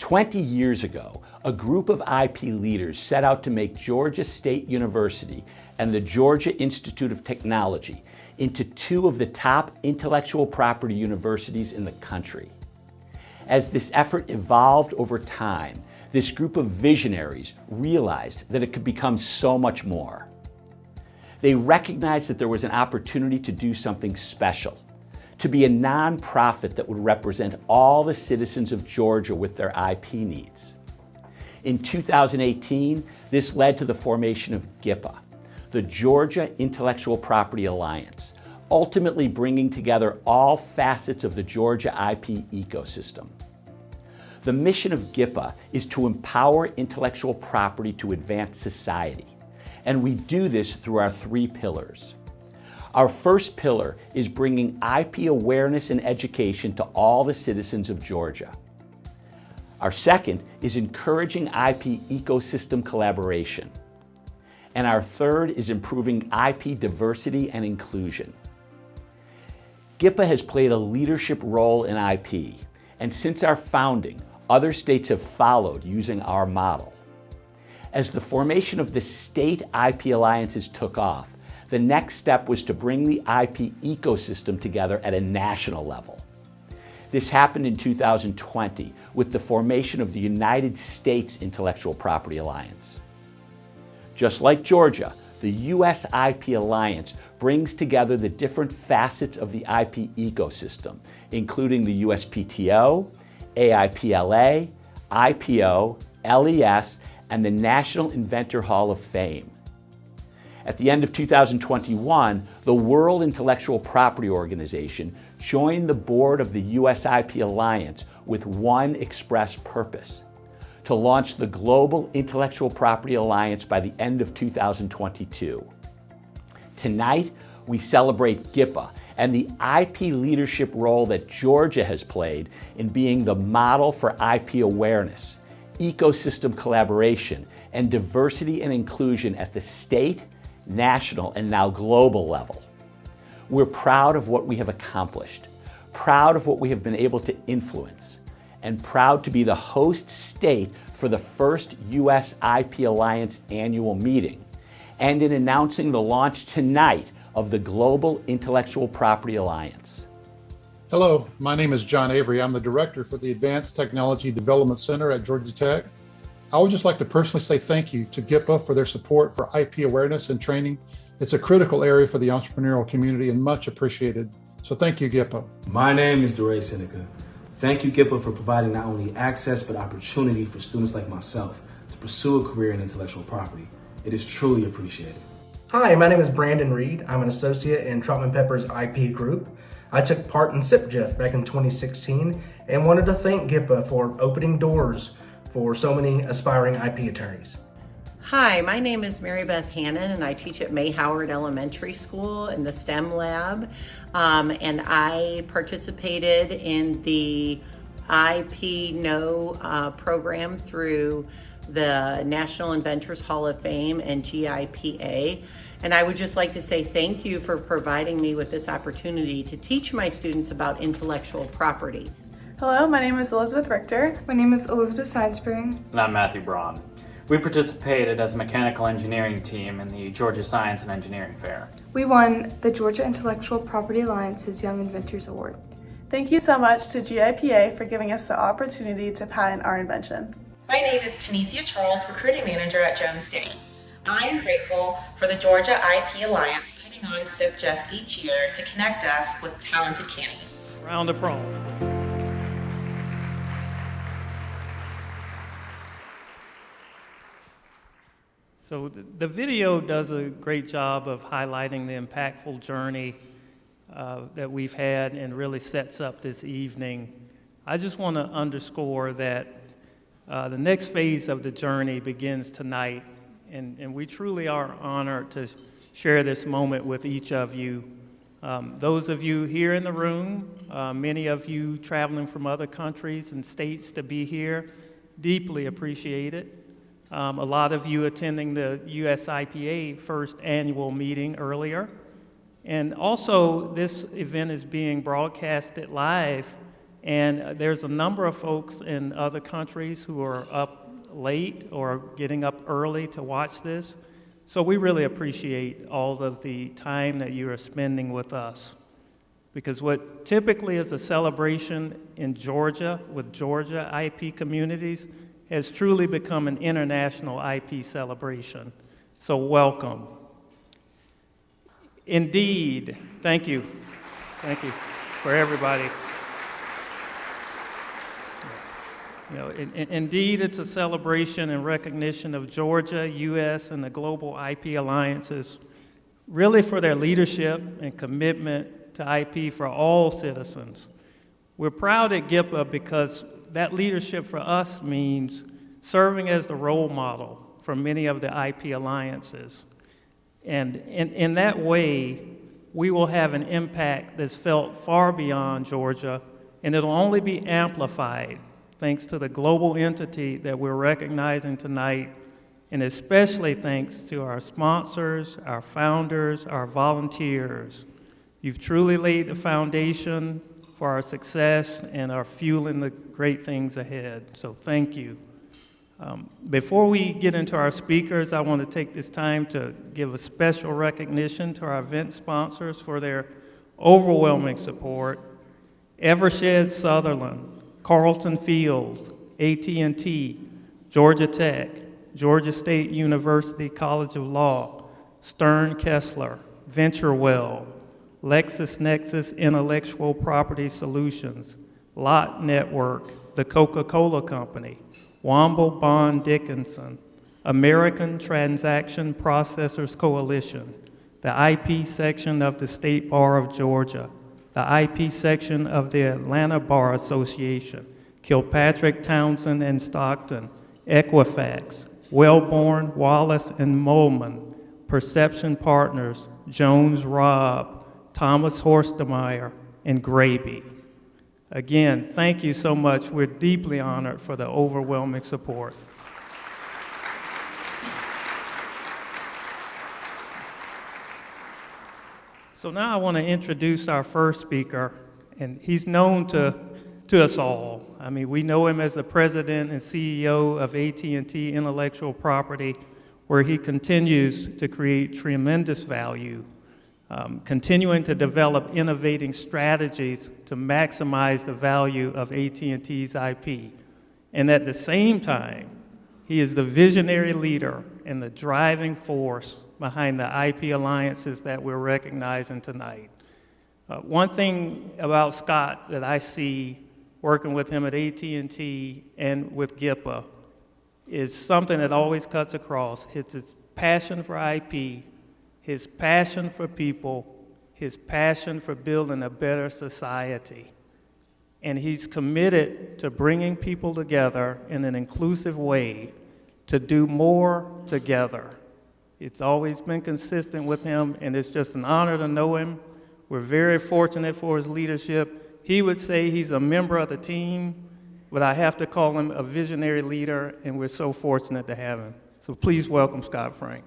20 years ago, a group of IP leaders set out to make Georgia State University and the Georgia Institute of Technology into two of the top intellectual property universities in the country. As this effort evolved over time, this group of visionaries realized that it could become so much more. They recognized that there was an opportunity to do something special, to be a nonprofit that would represent all the citizens of Georgia with their IP needs. In 2018, this led to the formation of GIPA, the Georgia Intellectual Property Alliance, ultimately bringing together all facets of the Georgia IP ecosystem. The mission of GIPA is to empower intellectual property to advance society, and we do this through our three pillars. Our first pillar is bringing IP awareness and education to all the citizens of Georgia. Our second is encouraging IP ecosystem collaboration. And our third is improving IP diversity and inclusion. GIPA has played a leadership role in IP, and since our founding, other states have followed using our model. As the formation of the state IP alliances took off, the next step was to bring the IP ecosystem together at a national level. This happened in 2020 with the formation of the United States Intellectual Property Alliance. Just like Georgia, the US IP Alliance brings together the different facets of the IP ecosystem, including the USPTO, AIPLA, IPO, LES, and the National Inventor Hall of Fame. At the end of 2021, the World Intellectual Property Organization joined the board of the US IP Alliance with one express purpose: to launch the Global Intellectual Property Alliance by the end of 2022. Tonight, we celebrate GIPA and the IP leadership role that Georgia has played in being the model for IP awareness, ecosystem collaboration, and diversity and inclusion at the state, national, and now global level. We're proud of what we have accomplished, proud of what we have been able to influence, and proud to be the host state for the first US IP Alliance annual meeting, and in announcing the launch tonight of the Global Intellectual Property Alliance. Hello, my name is John Avery. I'm the director for the Advanced Technology Development Center at Georgia Tech. I would just like to personally say thank you to GIPA for their support for IP awareness and training. It's a critical area for the entrepreneurial community and much appreciated. So thank you, GIPA. My name is DeRay Seneca. Thank you, GIPA, for providing not only access but opportunity for students like myself to pursue a career in intellectual property. It is truly appreciated. Hi, my name is Brandon Reed. I'm an associate in Troutman Pepper's IP group. I took part in SIPGIF back in 2016 and wanted to thank GIPA for opening doors for so many aspiring IP attorneys. Hi, my name is Mary Beth Hannon and I teach at May Howard Elementary School in the STEM lab. And I participated in the IP No program through the National Inventors Hall of Fame and GIPA. And I would just like to say thank you for providing me with this opportunity to teach my students about intellectual property. Hello, my name is Elizabeth Richter. My name is Elizabeth Sidespring. And I'm Matthew Braun. We participated as a mechanical engineering team in the Georgia Science and Engineering Fair. We won the Georgia Intellectual Property Alliance's Young Inventors Award. Thank you so much to GIPA for giving us the opportunity to patent our invention. My name is Tanisha Charles, recruiting manager at Jones Day. I am grateful for the Georgia IP Alliance putting on SIPGIF each year to connect us with talented candidates. Round of applause. So the video does a great job of highlighting the impactful journey that we've had and really sets up this evening. I just want to underscore that the next phase of the journey begins tonight, and we truly are honored to share this moment with each of you. Those of you here in the room, many of you traveling from other countries and states to be here, deeply appreciate it. A lot of you attending the USIPA first annual meeting earlier. And also, this event is being broadcasted live And there's a number of folks in other countries who are up late or getting up early to watch this. So we really appreciate all of the time that you are spending with us. Because what typically is a celebration in Georgia with Georgia IP communities has truly become an international IP celebration. So welcome. Indeed, thank you for everybody. You know, indeed, it's a celebration and recognition of Georgia, U.S., and the global IP alliances, really for their leadership and commitment to IP for all citizens. We're proud at GIPA because that leadership for us means serving as the role model for many of the IP alliances. And in that way, we will have an impact that's felt far beyond Georgia, and it'll only be amplified thanks to the global entity that we're recognizing tonight, and especially thanks to our sponsors, our founders, our volunteers. You've truly laid the foundation for our success and are fueling the great things ahead, so thank you. Before we get into our speakers, I want to take this time to give a special recognition to our event sponsors for their overwhelming support. Evershed Sutherland, Carlton Fields, AT&T, Georgia Tech, Georgia State University College of Law, Stern Kessler, VentureWell, LexisNexis Intellectual Property Solutions, Lot Network, The Coca-Cola Company, Womble Bond Dickinson, American Transaction Processors Coalition, the IP section of the State Bar of Georgia, the IP section of the Atlanta Bar Association, Kilpatrick, Townsend, and Stockton, Equifax, Wellborn, Wallace, and Molman, Perception Partners, Jones Robb, Thomas Horstemeyer, and Graby. Again, thank you so much. We're deeply honored for the overwhelming support. So now I want to introduce our first speaker, and he's known to us all. I mean, we know him as the president and CEO of AT&T Intellectual Property, where he continues to create tremendous value, continuing to develop innovating strategies to maximize the value of AT&T's IP. And at the same time, he is the visionary leader and the driving force behind the IP alliances that we're recognizing tonight. One thing about Scott that I see working with him at AT&T and with GIPA is something that always cuts across. It's his passion for IP, his passion for people, his passion for building a better society. And he's committed to bringing people together in an inclusive way to do more together. It's always been consistent with him, and it's just an honor to know him. We're very fortunate for his leadership. He would say he's a member of the team, but I have to call him a visionary leader, and we're so fortunate to have him. So please welcome Scott Frank.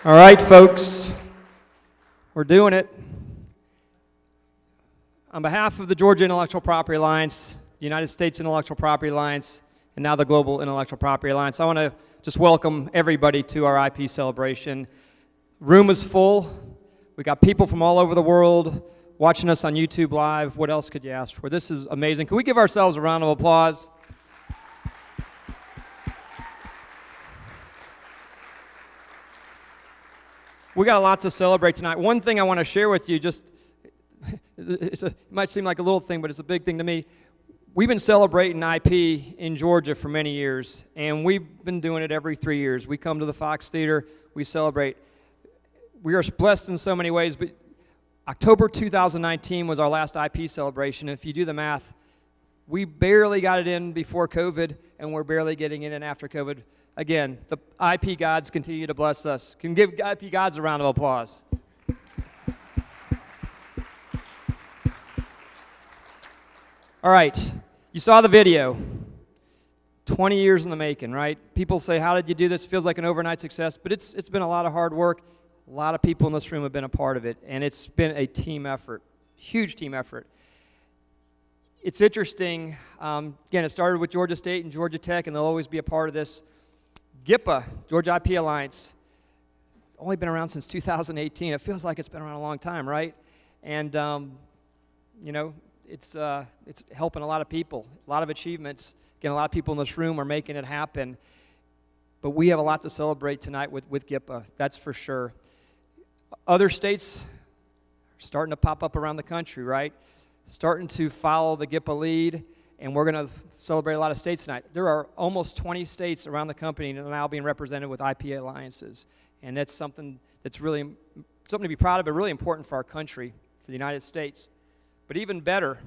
All right, folks. We're doing it. On behalf of the Georgia Intellectual Property Alliance, the United States Intellectual Property Alliance, and now the Global Intellectual Property Alliance, I want to just welcome everybody to our IP celebration. Room is full. We got people from all over the world watching us on YouTube Live. What else could you ask for? This is amazing. Can we give ourselves a round of applause? We got a lot to celebrate tonight. One thing I want to share with you, it might seem like a little thing, but it's a big thing to me. We've been celebrating IP in Georgia for many years, and we've been doing it every 3 years. We come to the Fox Theater, we celebrate. We are blessed in so many ways, but October 2019 was our last IP celebration. If you do the math, we barely got it in before COVID, and we're barely getting it in after COVID. Again, the IP gods continue to bless us. Can give IP gods a round of applause. All right, you saw the video. 20 years in the making, right? People say, how did you do this? Feels like an overnight success, but it's been a lot of hard work. A lot of people in this room have been a part of it, and it's been a team effort, huge team effort. It's interesting, again, it started with Georgia State and Georgia Tech, and they'll always be a part of this. GIPA, Georgia IP Alliance, it's only been around since 2018. It feels like it's been around a long time, right? And, you know, it's helping a lot of people, a lot of achievements. Again, a lot of people in this room are making it happen. But we have a lot to celebrate tonight with GIPA, that's for sure. Other states are starting to pop up around the country, right? Starting to follow the GIPA lead, and we're going to celebrate a lot of states tonight. There are almost 20 states around the company now being represented with IP alliances, and that's something that's really something to be proud of, but really important for our country, for the United States. But even better,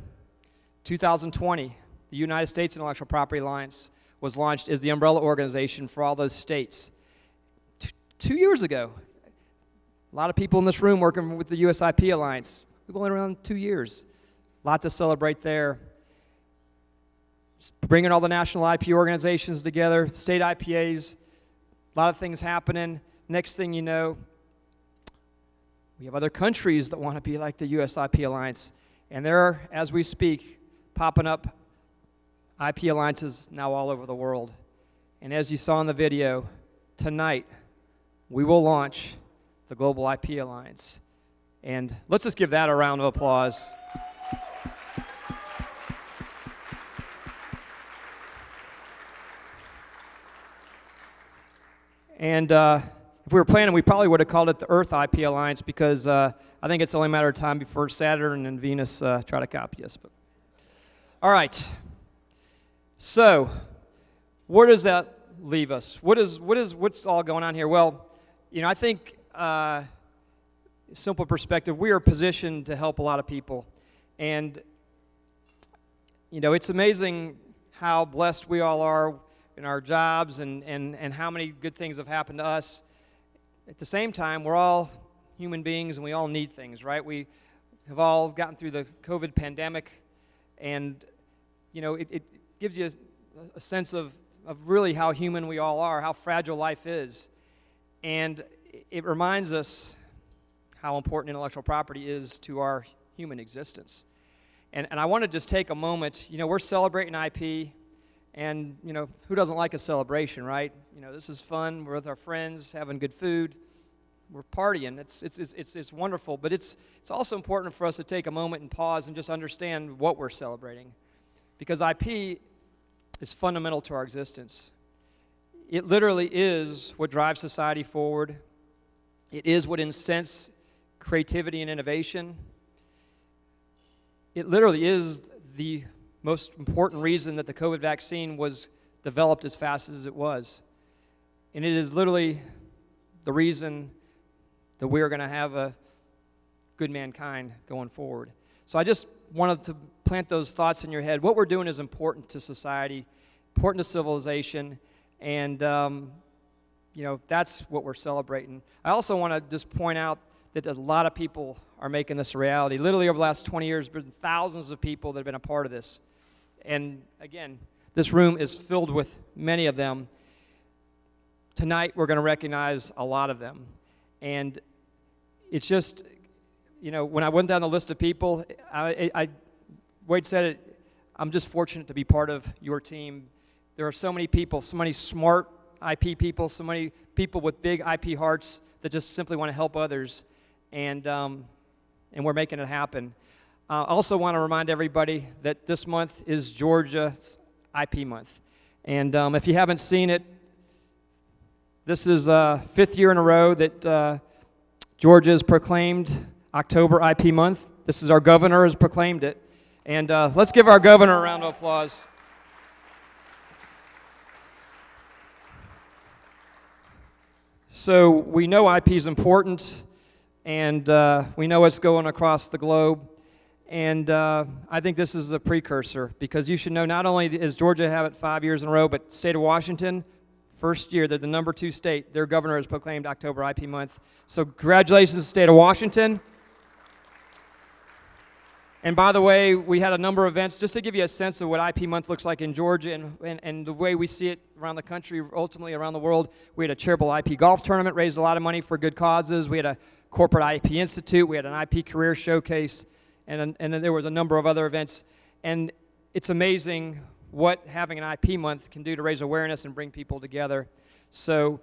2020, the United States Intellectual Property Alliance was launched as the umbrella organization for all those states. 2 years ago, a lot of people in this room working with the US IP Alliance. We've only been around 2 years. A lot to celebrate there. Just bringing all the national IP organizations together, state IPAs, a lot of things happening. Next thing you know, we have other countries that want to be like the US IP Alliance. And there are, as we speak, popping up IP alliances now all over the world. And as you saw in the video, tonight we will launch the Global IP Alliance. And let's just give that a round of applause. And if we were planning, we probably would have called it the Earth IP Alliance, because I think it's only a matter of time before Saturn and Venus try to copy us. But all right. So, where does that leave us? What's all going on here? Well, you know, I think, simple perspective, we are positioned to help a lot of people. And, you know, it's amazing how blessed we all are in our jobs and how many good things have happened to us. At the same time, we're all human beings and we all need things, right? We have all gotten through the COVID pandemic, and, you know, it gives you a sense of really how human we all are, how fragile life is. And it reminds us how important intellectual property is to our human existence. And I want to just take a moment. You know, we're celebrating IP, and, you know, who doesn't like a celebration, right? You know, this is fun. We're with our friends, having good food. We're partying. It's wonderful. But it's also important for us to take a moment and pause and just understand what we're celebrating. Because IP is fundamental to our existence. It literally is what drives society forward. It is what incents creativity and innovation. It literally is the most important reason that the COVID vaccine was developed as fast as it was. And it is literally the reason that we are going to have a good mankind going forward. So I just wanted to plant those thoughts in your head. What we're doing is important to society, important to civilization, and you know, that's what we're celebrating. I also want to just point out that a lot of people are making this a reality. Literally over the last 20 years, there's been thousands of people that have been a part of this. And again, this room is filled with many of them. Tonight, we're going to recognize a lot of them. And it's just, you know, when I went down the list of people, Wade said it, I'm just fortunate to be part of your team. There are so many people, so many smart IP people, so many people with big IP hearts that just simply want to help others. And we're making it happen. I also want to remind everybody that this month is Georgia's IP month. And if you haven't seen it, this is fifth year in a row that Georgia has proclaimed October IP month. This is our governor has proclaimed it. And let's give our governor a round of applause. So we know IP is important, and we know it's going across the globe. And I think this is a precursor, because you should know not only does Georgia have it 5 years in a row, but state of Washington, first year, they're the number 2 state. Their governor has proclaimed October IP month. So congratulations, state of Washington. And by the way, we had a number of events, just to give you a sense of what IP Month looks like in Georgia and the way we see it around the country, ultimately around the world. We had a charitable IP golf tournament, raised a lot of money for good causes. We had a corporate IP institute. We had an IP career showcase, and then there was a number of other events. And it's amazing what having an IP Month can do to raise awareness and bring people together. So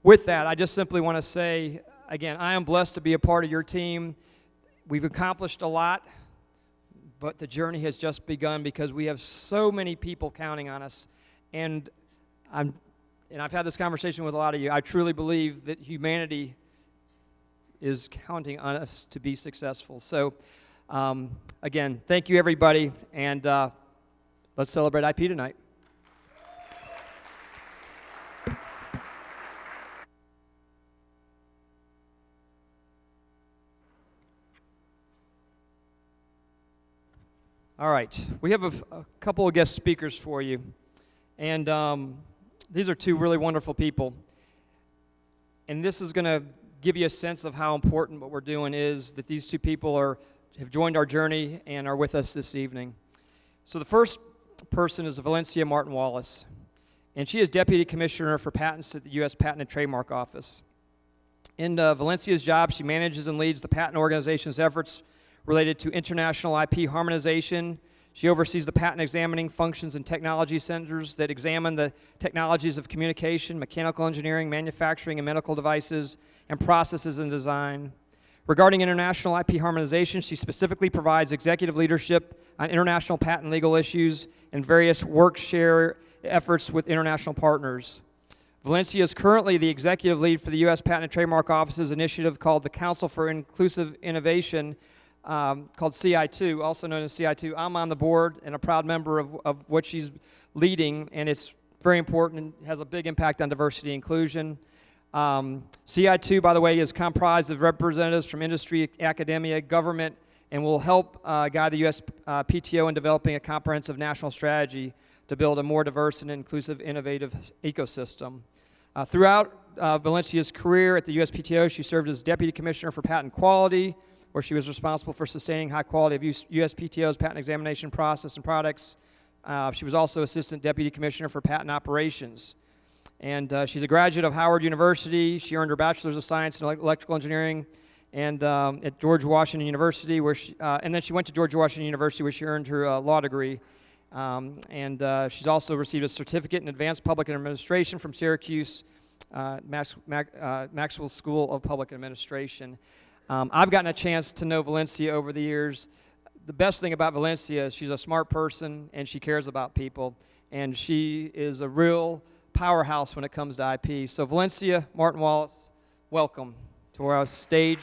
with that, I just simply want to say, again, I am blessed to be a part of your team. We've accomplished a lot, but the journey has just begun because we have so many people counting on us. And I've had this conversation with a lot of you. I truly believe that humanity is counting on us to be successful. So, again, thank you, everybody, and let's celebrate IP tonight. All right, we have a couple of guest speakers for you, and these are two really wonderful people, and this is going to give you a sense of how important what we're doing is, that these two people have joined our journey and are with us this evening. So the first person is Valencia Martin Wallace, and she is Deputy Commissioner for Patents at the U.S. Patent and Trademark Office. In Valencia's job, she manages and leads the patent organization's efforts related to international IP harmonization. She oversees the patent examining functions and technology centers that examine the technologies of communication, mechanical engineering, manufacturing, and medical devices, and processes and design. Regarding international IP harmonization, she specifically provides executive leadership on international patent legal issues and various work share efforts with international partners. Valencia is currently the executive lead for the U.S. Patent and Trademark Office's initiative called the Council for Inclusive Innovation, called CI2, also known as CI2. I'm on the board and a proud member of what she's leading, and it's very important and has a big impact on diversity and inclusion. CI2, by the way, is comprised of representatives from industry, academia, government, and will help guide the U.S. PTO in developing a comprehensive national strategy to build a more diverse and inclusive, innovative ecosystem. Throughout Valencia's career at the U.S. PTO, she served as Deputy Commissioner for Patent Quality, where she was responsible for sustaining high quality of USPTO's patent examination process and products. She was also Assistant Deputy Commissioner for Patent Operations. And she's a graduate of Howard University. She earned her Bachelor's of Science in Electrical Engineering and at George Washington University, and then she went to George Washington University, where she earned her law degree. She's also received a certificate in Advanced Public Administration from Syracuse Maxwell School of Public Administration. I've gotten a chance to know Valencia over the years. The best thing about Valencia is she's a smart person and she cares about people, and she is a real powerhouse when it comes to IP. So Valencia Martin Wallace, welcome to our stage.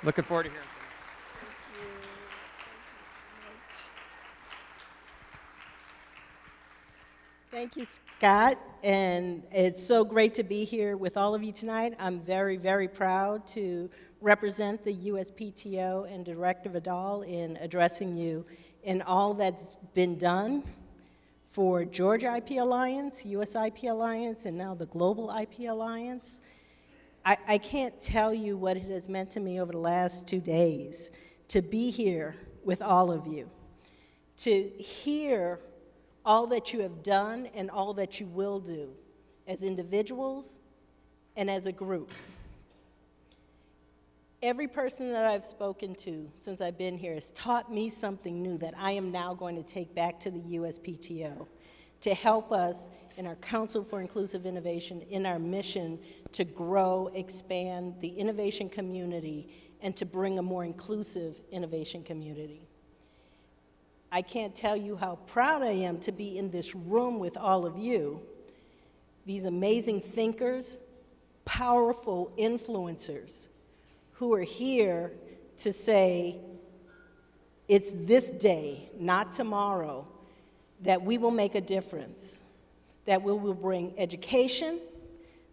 Looking forward to hearing from you. Thank you, Scott, and it's so great to be here with all of you tonight. I'm very, very proud to represent the USPTO and Director Vidal in addressing you in all that's been done for Georgia IP Alliance, US IP Alliance, and now the Global IP Alliance. I can't tell you what it has meant to me over the last 2 days to be here with all of you, to hear all that you have done and all that you will do as individuals and as a group. Every person that I've spoken to since I've been here has taught me something new that I am now going to take back to the USPTO to help us in our Council for Inclusive Innovation in our mission to grow, expand the innovation community, and to bring a more inclusive innovation community. I can't tell you how proud I am to be in this room with all of you, these amazing thinkers, powerful influencers who are here to say, it's this day, not tomorrow, that we will make a difference, that we will bring education,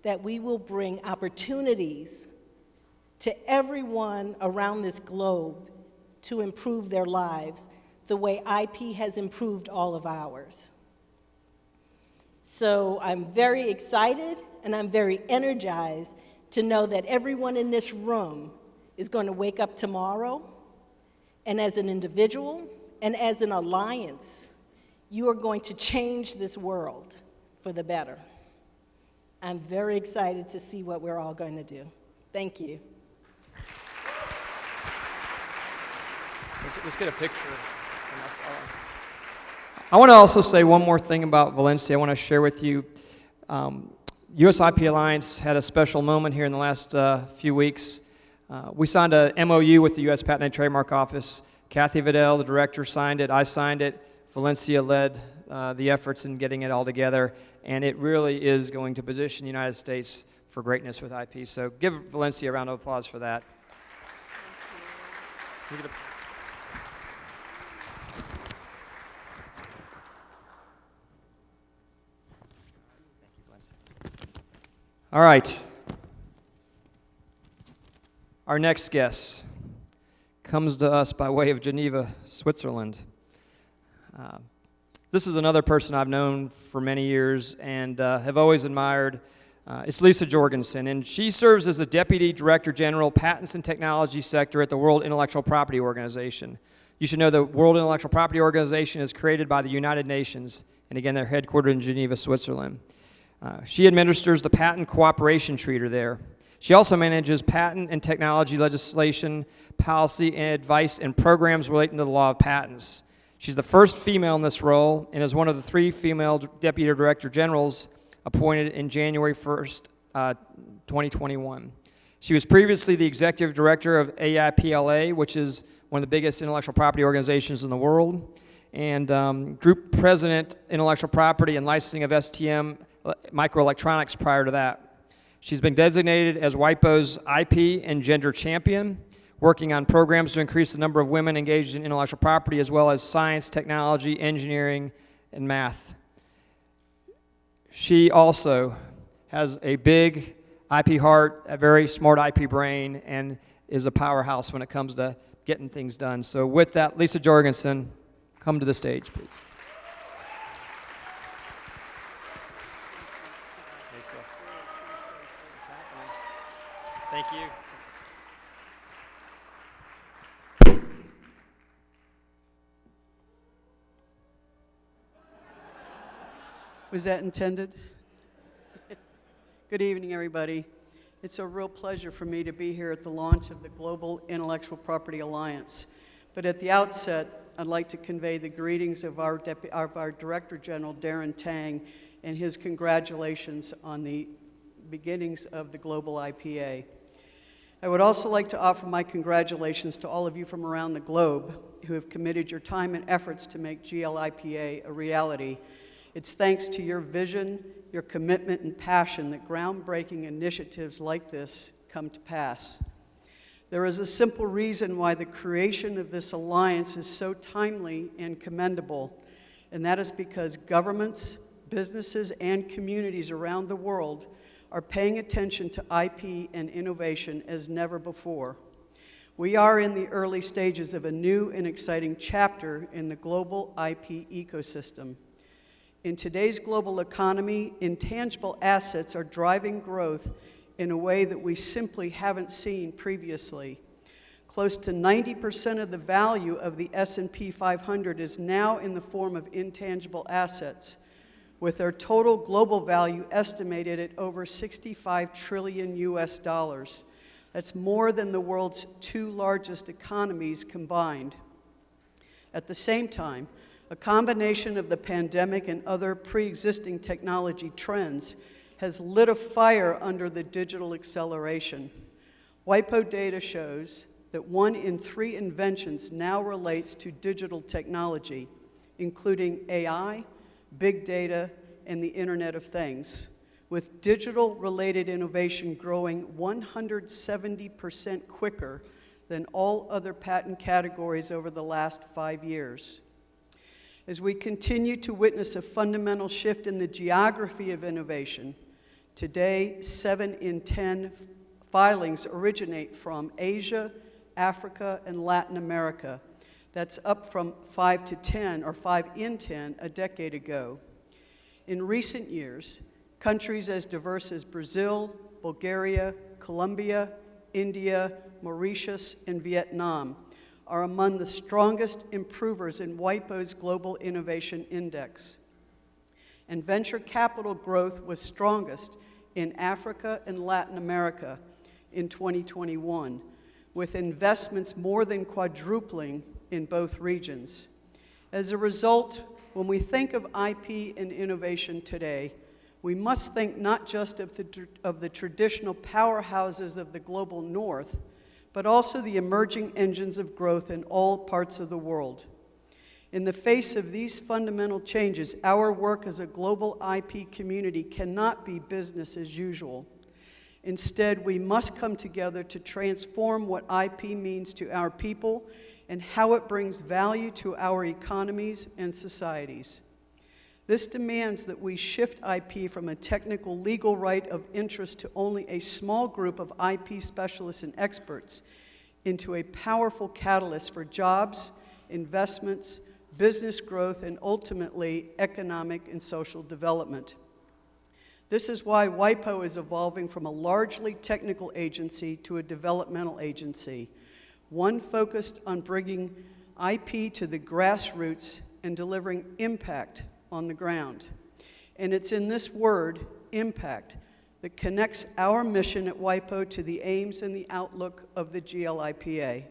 that we will bring opportunities to everyone around this globe to improve their lives the way IP has improved all of ours. So I'm very excited and I'm very energized to know that everyone in this room is going to wake up tomorrow And as an individual and as an alliance, you are going to change this world for the better. I'm very excited to see what we're all going to do. Thank you. Let's get a picture. I want to also say one more thing about Valencia. I want to share with you. US IP Alliance had a special moment here in the last few weeks. We signed a MOU with the U.S. Patent and Trademark Office. Kathy Vidal, the director, signed it. I signed it. Valencia led the efforts in getting it all together. And it really is going to position the United States for greatness with IP. So give Valencia a round of applause for that. All right. Our next guest comes to us by way of Geneva, Switzerland. This is another person I've known for many years and have always admired. It's Lisa Jorgensen, and she serves as the Deputy Director General, Patents and Technology Sector at the World Intellectual Property Organization. You should know the World Intellectual Property Organization is created by the United Nations, and again, they're headquartered in Geneva, Switzerland. She administers the Patent Cooperation Treaty there. She also manages patent and technology legislation, policy, and advice and programs relating to the law of patents. She's the first female in this role and is one of the 3 female Deputy Director Generals appointed in January 1st, 2021. She was previously the Executive Director of AIPLA, which is one of the biggest intellectual property organizations in the world, and Group President, Intellectual Property and Licensing of STM Microelectronics prior to that. She's been designated as WIPO's IP and Gender Champion, working on programs to increase the number of women engaged in intellectual property as well as science, technology, engineering, and math. She also has a big IP heart, a very smart IP brain, and is a powerhouse when it comes to getting things done. So with that, Lisa Jorgensen, come to the stage, please. Lisa. What's happening? Thank you. Was that intended? Good evening, everybody. It's a real pleasure for me to be here at the launch of the Global Intellectual Property Alliance. But at the outset, I'd like to convey the greetings of our Director General, Darren Tang, and his congratulations on the beginnings of the Global IPA. I would also like to offer my congratulations to all of you from around the globe who have committed your time and efforts to make GLIPA a reality. It's thanks to your vision, your commitment, and passion that groundbreaking initiatives like this come to pass. There is a simple reason why the creation of this alliance is so timely and commendable, and that is because governments, businesses, and communities around the world are paying attention to IP and innovation as never before. We are in the early stages of a new and exciting chapter in the global IP ecosystem. In today's global economy, intangible assets are driving growth in a way that we simply haven't seen previously. Close to 90% of the value of the S&P 500 is now in the form of intangible assets, with their total global value estimated at over $65 trillion US. That's more than the world's 2 largest economies combined. At the same time, a combination of the pandemic and other pre-existing technology trends has lit a fire under the digital acceleration. WIPO data shows that 1 in 3 inventions now relates to digital technology, including AI, big data, and the Internet of Things, with digital-related innovation growing 170% quicker than all other patent categories over the last 5 years. As we continue to witness a fundamental shift in the geography of innovation, today 7 in 10 filings originate from Asia, Africa, and Latin America. That's up from 5 to 10, or 5 in 10, a decade ago. In recent years, countries as diverse as Brazil, Bulgaria, Colombia, India, Mauritius, and Vietnam are among the strongest improvers in WIPO's Global Innovation Index. And venture capital growth was strongest in Africa and Latin America in 2021, with investments more than quadrupling in both regions. As a result, when we think of IP and innovation today, we must think not just of the traditional powerhouses of the global north, but also the emerging engines of growth in all parts of the world. In the face of these fundamental changes, our work as a global IP community cannot be business as usual. Instead, we must come together to transform what IP means to our people and how it brings value to our economies and societies. This demands that we shift IP from a technical legal right of interest to only a small group of IP specialists and experts into a powerful catalyst for jobs, investments, business growth, and ultimately economic and social development. This is why WIPO is evolving from a largely technical agency to a developmental agency, one focused on bringing IP to the grassroots and delivering impact on the ground. And it's in this word, impact, that connects our mission at WIPO to the aims and the outlook of the GLIPA.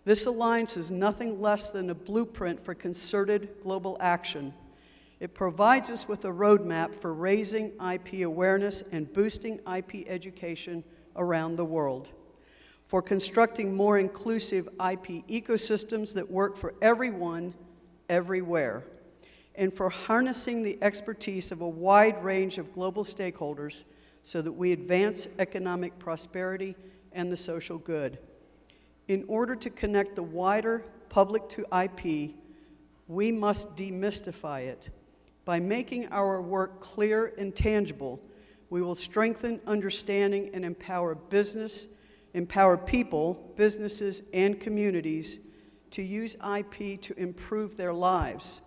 This alliance is nothing less than a blueprint for concerted global action. It provides us with a roadmap for raising IP awareness and boosting IP education around the world, for constructing more inclusive IP ecosystems that work for everyone, everywhere, and for harnessing the expertise of a wide range of global stakeholders so that we advance economic prosperity and the social good. In order to connect the wider public to IP, we must demystify it. By making our work clear and tangible, we will strengthen understanding and empower people, businesses, and communities to use IP to improve their lives.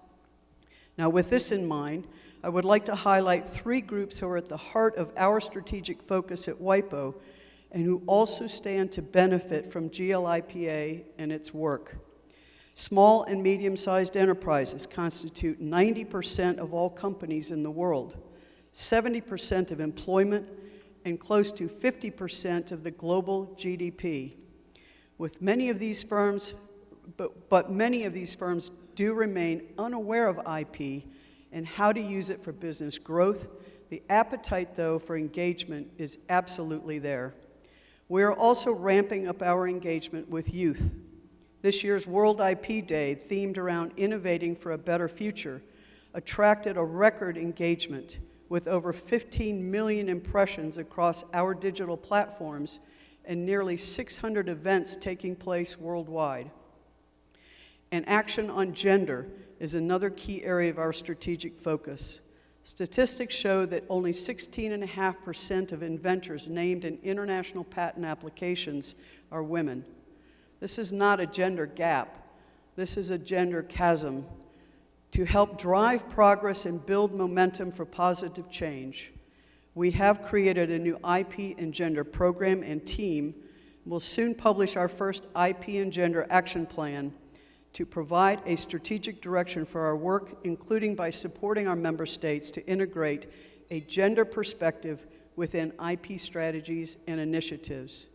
Now, with this in mind, I would like to highlight 3 groups who are at the heart of our strategic focus at WIPO and who also stand to benefit from GLIPA and its work. Small and medium-sized enterprises constitute 90% of all companies in the world, 70% of employment, and close to 50% of the global GDP. With many of these firms, but many of these firms do remain unaware of IP and how to use it for business growth. The appetite, though, for engagement is absolutely there. We are also ramping up our engagement with youth. This year's World IP Day, themed around innovating for a better future, attracted a record engagement with over 15 million impressions across our digital platforms and nearly 600 events taking place worldwide. And action on gender is another key area of our strategic focus. Statistics show that only 16.5% of inventors named in international patent applications are women. This is not a gender gap. This is a gender chasm. To help drive progress and build momentum for positive change, we have created a new IP and gender program and team. We'll soon publish our first IP and gender action plan to provide a strategic direction for our work, including by supporting our member states to integrate a gender perspective within IP strategies and initiatives.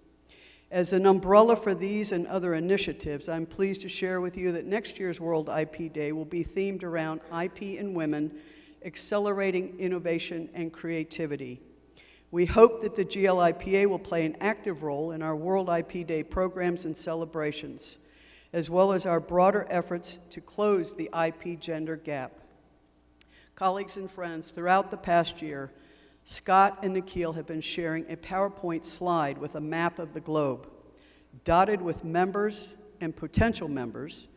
As an umbrella for these and other initiatives, I'm pleased to share with you that next year's World IP Day will be themed around IP and women, accelerating innovation and creativity. We hope that the GLIPA will play an active role in our World IP Day programs and celebrations, as well as our broader efforts to close the IP gender gap. Colleagues and friends, throughout the past year, Scott and Nikhil have been sharing a PowerPoint slide with a map of the globe, dotted with members and potential members.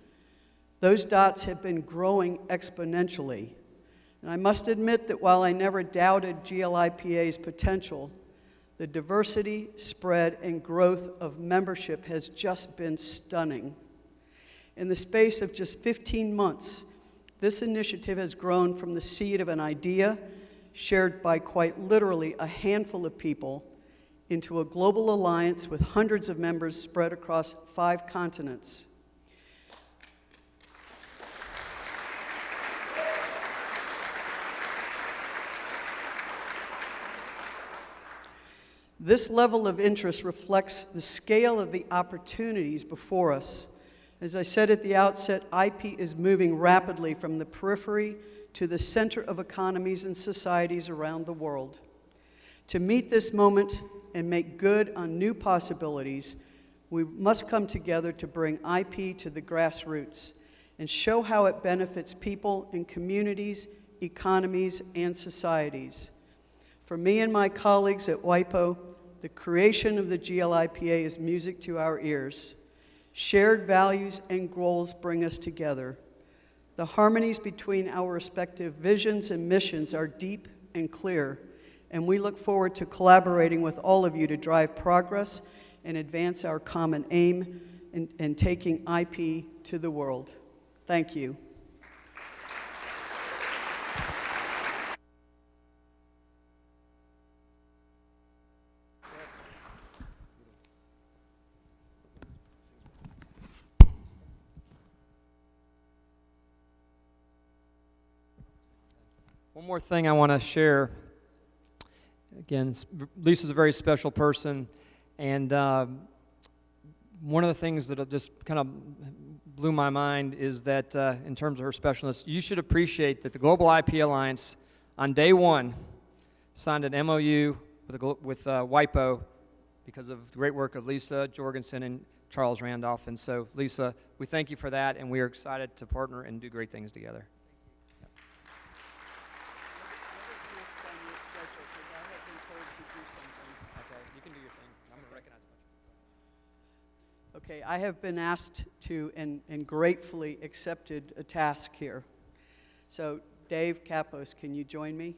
Those dots have been growing exponentially. And I must admit that while I never doubted GLIPA's potential, the diversity, spread, and growth of membership has just been stunning. In the space of just 15 months, this initiative has grown from the seed of an idea shared by quite literally a handful of people into a global alliance with hundreds of members spread across 5 continents. This level of interest reflects the scale of the opportunities before us. As I said at the outset, IP is moving rapidly from the periphery to the center of economies and societies around the world. To meet this moment and make good on new possibilities, we must come together to bring IP to the grassroots and show how it benefits people in communities, economies, and societies. For me and my colleagues at WIPO, the creation of the GLIPA is music to our ears. Shared values and goals bring us together. The harmonies between our respective visions and missions are deep and clear, and we look forward to collaborating with all of you to drive progress and advance our common aim in taking IP to the world. Thank you. One more thing I want to share. Again, Lisa's a very special person, and one of the things that just kind of blew my mind is that in terms of her specialness, you should appreciate that the Global IP Alliance on day one signed an MOU with WIPO because of the great work of Lisa Jorgensen and Charles Randolph. And so, Lisa, we thank you for that, and we are excited to partner and do great things together. Okay, I have been asked to and gratefully accepted a task here. So, Dave Kapos, can you join me?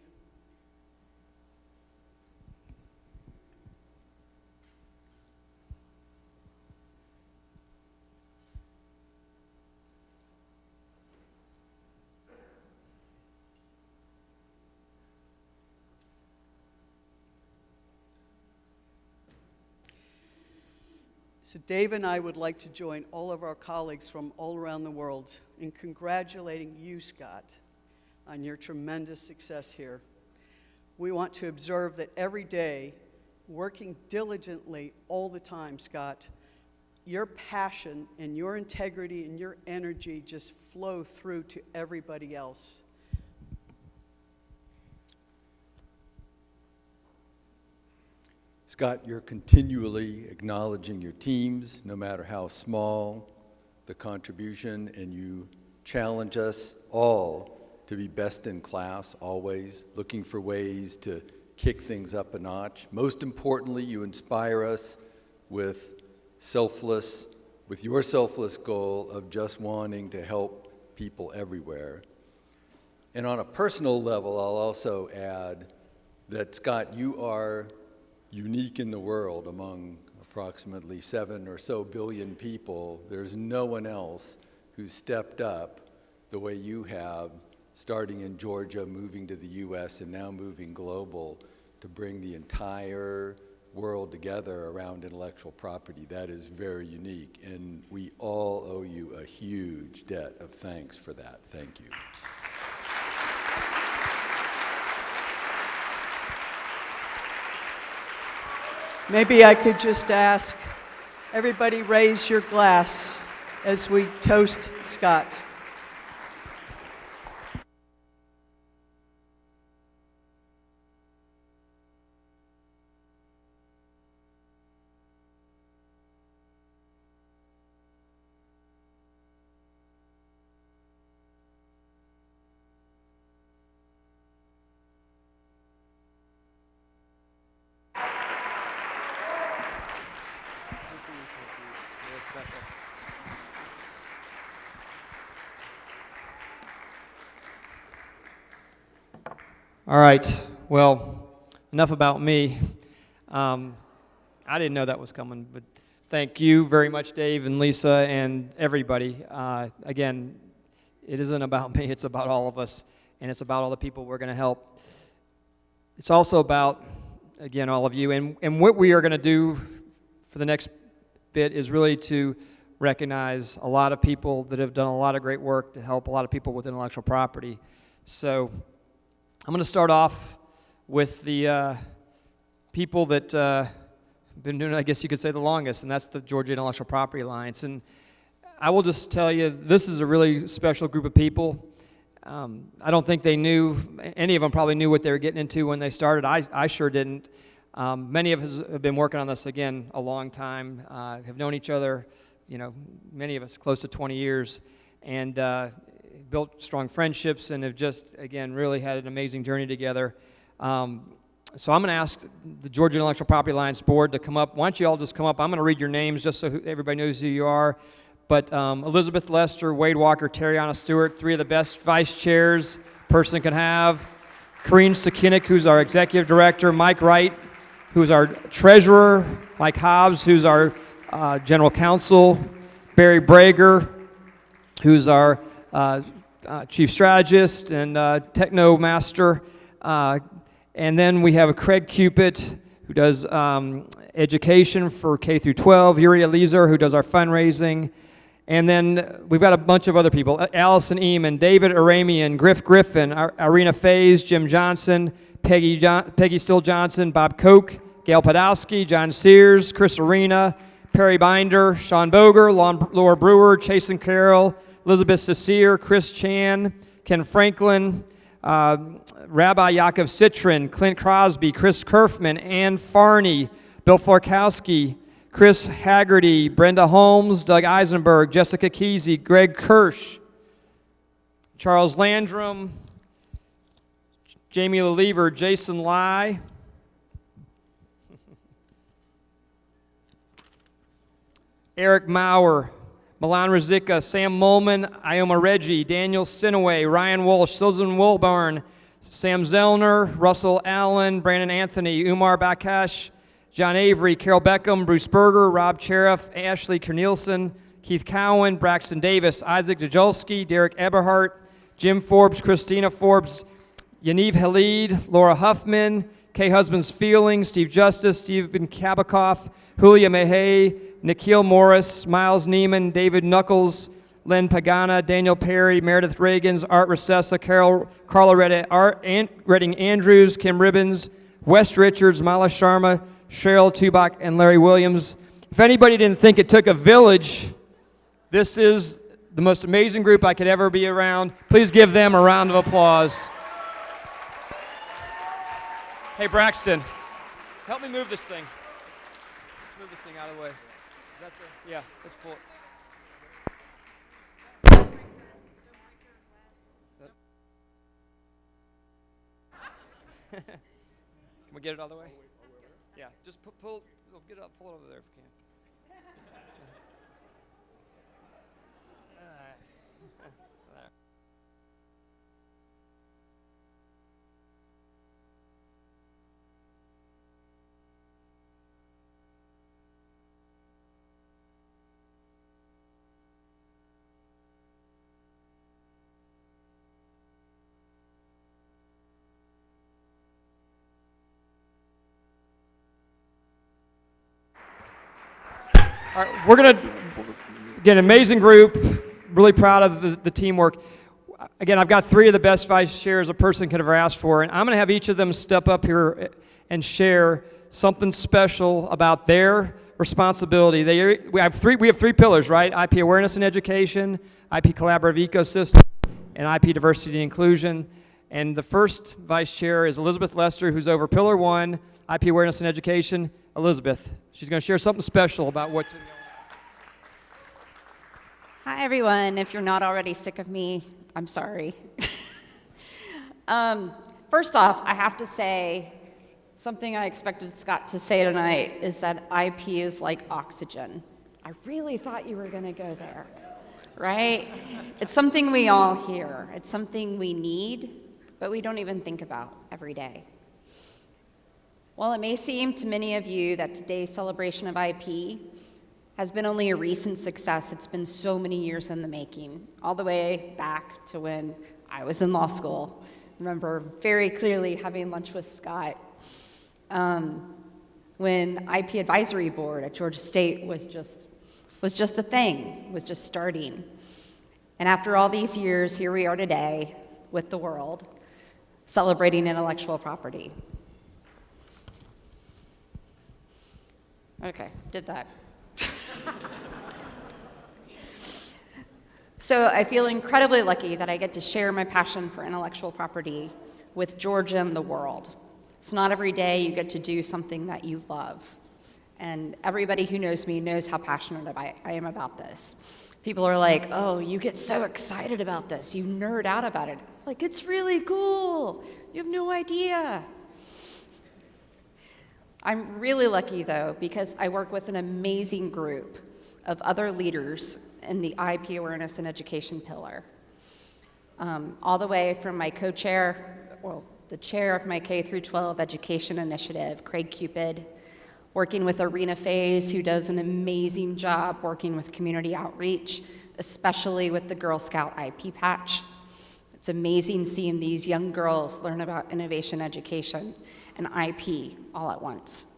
So Dave and I would like to join all of our colleagues from all around the world in congratulating you, Scott, on your tremendous success here. We want to observe that every day, working diligently all the time, Scott, your passion and your integrity and your energy just flow through to everybody else. Scott, you're continually acknowledging your teams, no matter how small the contribution, and you challenge us all to be best in class, always looking for ways to kick things up a notch. Most importantly, you inspire us with your selfless goal of just wanting to help people everywhere. And on a personal level, I'll also add that, Scott, you are unique in the world among approximately 7 or so billion people. There's no one else who's stepped up the way you have, starting in Georgia, moving to the US, and now moving global to bring the entire world together around intellectual property. That is very unique, and we all owe you a huge debt of thanks for that. Thank you. Maybe I could just ask everybody raise your glass as we toast Scott. All right, well, enough about me. I didn't know that was coming, but thank you very much, Dave and Lisa and everybody. Again, it isn't about me, it's about all of us, and it's about all the people we're going to help. It's also about, again, all of you, and what we are going to do for the next bit is really to recognize a lot of people that have done a lot of great work to help a lot of people with intellectual property. So I'm going to start off with the people that been doing it, I guess you could say, the longest, and that's the Georgia Intellectual Property Alliance. And I will just tell you, this is a really special group of people. I don't think they knew, any of them probably knew what they were getting into when they started. I sure didn't. Many of us have been working on this, again, a long time, have known each other, many of us close to 20 years, and built strong friendships and have just, again, really had an amazing journey together. So I'm going to ask the Georgia Intellectual Property Alliance Board to come up. Why don't you all just come up? I'm going to read your names just so everybody knows who you are. But Elizabeth Lester, Wade Walker, Terriana Stewart, three of the best vice chairs a person can have. Karine Sakinik, who's our executive director. Mike Wright, who's our treasurer. Mike Hobbs, who's our general counsel. Barry Brager, who's our chief strategist and techno master. And then we have Craig Cupid, who does education for K through 12. Yuri Eliezer, who does our fundraising. And then we've got a bunch of other people. Allison Eamon, David Aramian, Griff Griffin, Irina Faze, Jim Johnson, Peggy Still Johnson, Bob Koch, Gail Podolsky, John Sears, Chris Arena, Perry Binder, Sean Boger, Laura Brewer, Chasen Carroll, Elizabeth Cecere, Chris Chan, Ken Franklin, Rabbi Yaakov Citrin, Clint Crosby, Chris Kerfman, Ann Farney, Bill Florkowski, Chris Haggerty, Brenda Holmes, Doug Eisenberg, Jessica Kesey, Greg Kirsch, Charles Landrum, Jamie Lelever, Jason Lai, Eric Maurer, Milan Rizika, Sam Molman, Ioma Reggie, Daniel Sinaway, Ryan Walsh, Susan Wilburn, Sam Zellner, Russell Allen, Brandon Anthony, Umar Bakash, John Avery, Carol Beckham, Bruce Berger, Rob Cherif, Ashley Cornelison, Keith Cowan, Braxton Davis, Isaac Dajolski, Derek Eberhardt, Jim Forbes, Christina Forbes, Yaniv Halid, Laura Huffman, Kay Husbands Feeling, Steve Justice, Stephen Kabakoff, Julia Mehay, Nikhil Morris, Miles Neiman, David Knuckles, Len Pagana, Daniel Perry, Meredith Reagans, Art Recessa, Carla Redding Andrews, Kim Ribbons, Wes Richards, Mala Sharma, Cheryl Tubach, and Larry Williams. If anybody didn't think it took a village, this is the most amazing group I could ever be around. Please give them a round of applause. Hey, Braxton, help me move this thing. Let's move this thing out of the way. Is that the, yeah, let's pull it. Can we get it all the way? Yeah, just pull it up, pull it over there if you can. All right, we're going to get an amazing group, really proud of the teamwork. Again, I've got three of the best vice chairs a person could ever ask for, and I'm going to have each of them step up here and share something special about their responsibility. We have three pillars, right? IP awareness and education, IP collaborative ecosystem, and IP diversity and inclusion. And the first vice chair is Elizabeth Lester, who's over pillar 1, IP awareness and education. Elizabeth, she's going to share something special about what's in the Hi, everyone. If you're not already sick of me, I'm sorry. First off, I have to say, something I expected Scott to say tonight is that IP is like oxygen. I really thought you were going to go there, right? It's something we all hear. It's something we need, but we don't even think about every day. While it may seem to many of you that today's celebration of IP has been only a recent success, it's been so many years in the making, all the way back to when I was in law school. I remember very clearly having lunch with Scott when IP Advisory Board at Georgia State was just a thing, was just starting. And after all these years, here we are today with the world celebrating intellectual property. Okay, did that. So I feel incredibly lucky that I get to share my passion for intellectual property with Georgia and the world. It's not every day you get to do something that you love. And everybody who knows me knows how passionate I am about this. People are like, oh, you get so excited about this. You nerd out about it. Like, it's really cool. You have no idea. I'm really lucky, though, because I work with an amazing group of other leaders in the IP awareness and education pillar. All the way from my co-chair, well, the chair of my K-12 education initiative, Craig Cupid, working with Arena Phase, who does an amazing job working with community outreach, especially with the Girl Scout IP patch. It's amazing seeing these young girls learn about innovation education and IP all at once.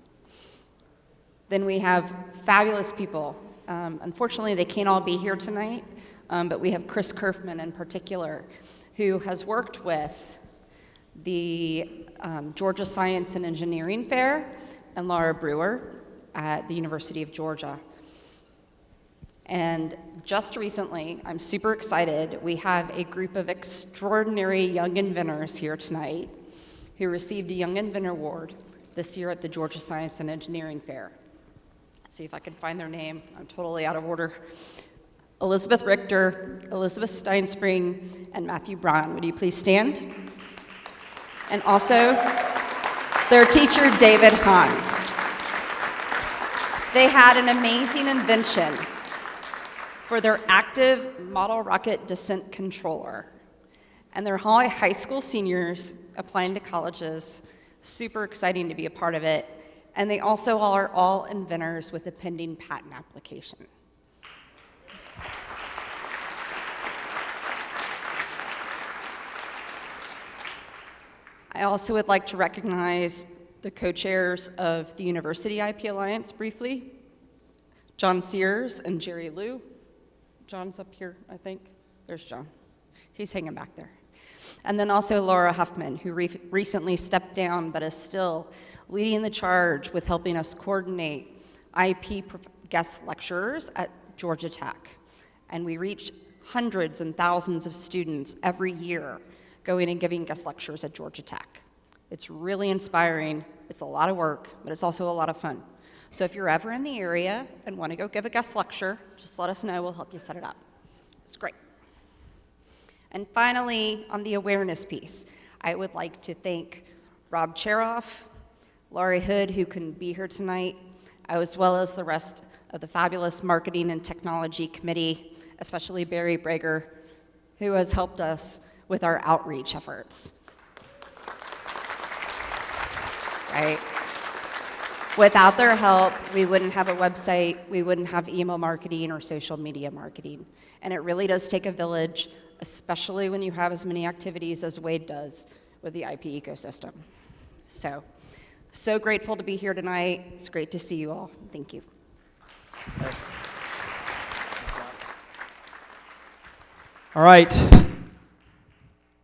Then we have fabulous people. Unfortunately, they can't all be here tonight, but we have Chris Kerfman in particular, who has worked with the Georgia Science and Engineering Fair and Laura Brewer at the University of Georgia. And just recently, I'm super excited, we have a group of extraordinary young inventors here tonight who received a Young Inventor Award this year at the Georgia Science and Engineering Fair. Let's see if I can find their name. I'm totally out of order. Elizabeth Richter, Elizabeth Steinspring, and Matthew Brown. Would you please stand? And also, their teacher, David Hahn. They had an amazing invention for their active model rocket descent controller. And they're high school seniors applying to colleges. Super exciting to be a part of it. And they also are all inventors with a pending patent application. I also would like to recognize the co-chairs of the University IP Alliance briefly, John Sears and Jerry Liu. John's up here, I think. There's John. He's hanging back there. And then also Laura Huffman, who recently stepped down but is still leading the charge with helping us coordinate IP guest lecturers at Georgia Tech. And we reach hundreds and thousands of students every year going and giving guest lectures at Georgia Tech. It's really inspiring. It's a lot of work, but it's also a lot of fun. So if you're ever in the area and want to go give a guest lecture, just let us know. We'll help you set it up. It's great. And finally, on the awareness piece, I would like to thank Rob Cheroff, Laurie Hood, who couldn't be here tonight, as well as the rest of the fabulous marketing and technology committee, especially Barry Brager, who has helped us with our outreach efforts. Right? Without their help, we wouldn't have a website, we wouldn't have email marketing or social media marketing. And it really does take a village, especially when you have as many activities as Wade does with the IP ecosystem. So grateful to be here tonight. It's great to see you all. Thank you. All right.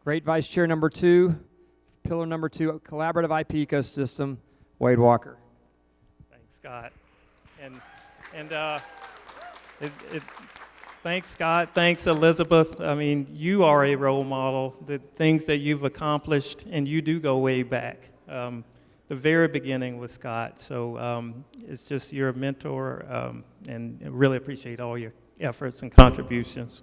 Great Vice Chair number 2, pillar number 2, collaborative IP ecosystem, Wade Walker. Thanks, Scott. Thanks, Scott. Thanks, Elizabeth. I mean, you are a role model. The things that you've accomplished, and you do go way back. The very beginning with Scott. So it's just you're a mentor, and really appreciate all your efforts and contributions.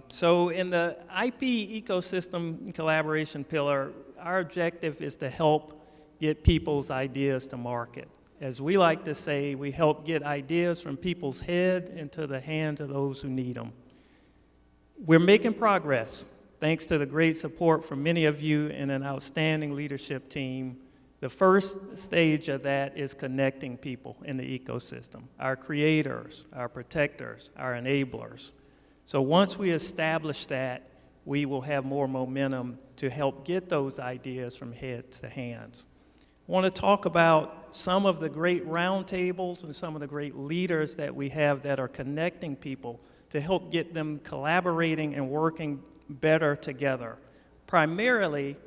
So in the IP ecosystem collaboration pillar, our objective is to help get people's ideas to market. As we like to say, we help get ideas from people's head into the hands of those who need them. We're making progress, thanks to the great support from many of you and an outstanding leadership team. The first stage of that is connecting people in the ecosystem, our creators, our protectors, our enablers. So once we establish that, we will have more momentum to help get those ideas from heads to hands. I want to talk about some of the great roundtables and some of the great leaders that we have that are connecting people to help get them collaborating and working better together. Primarily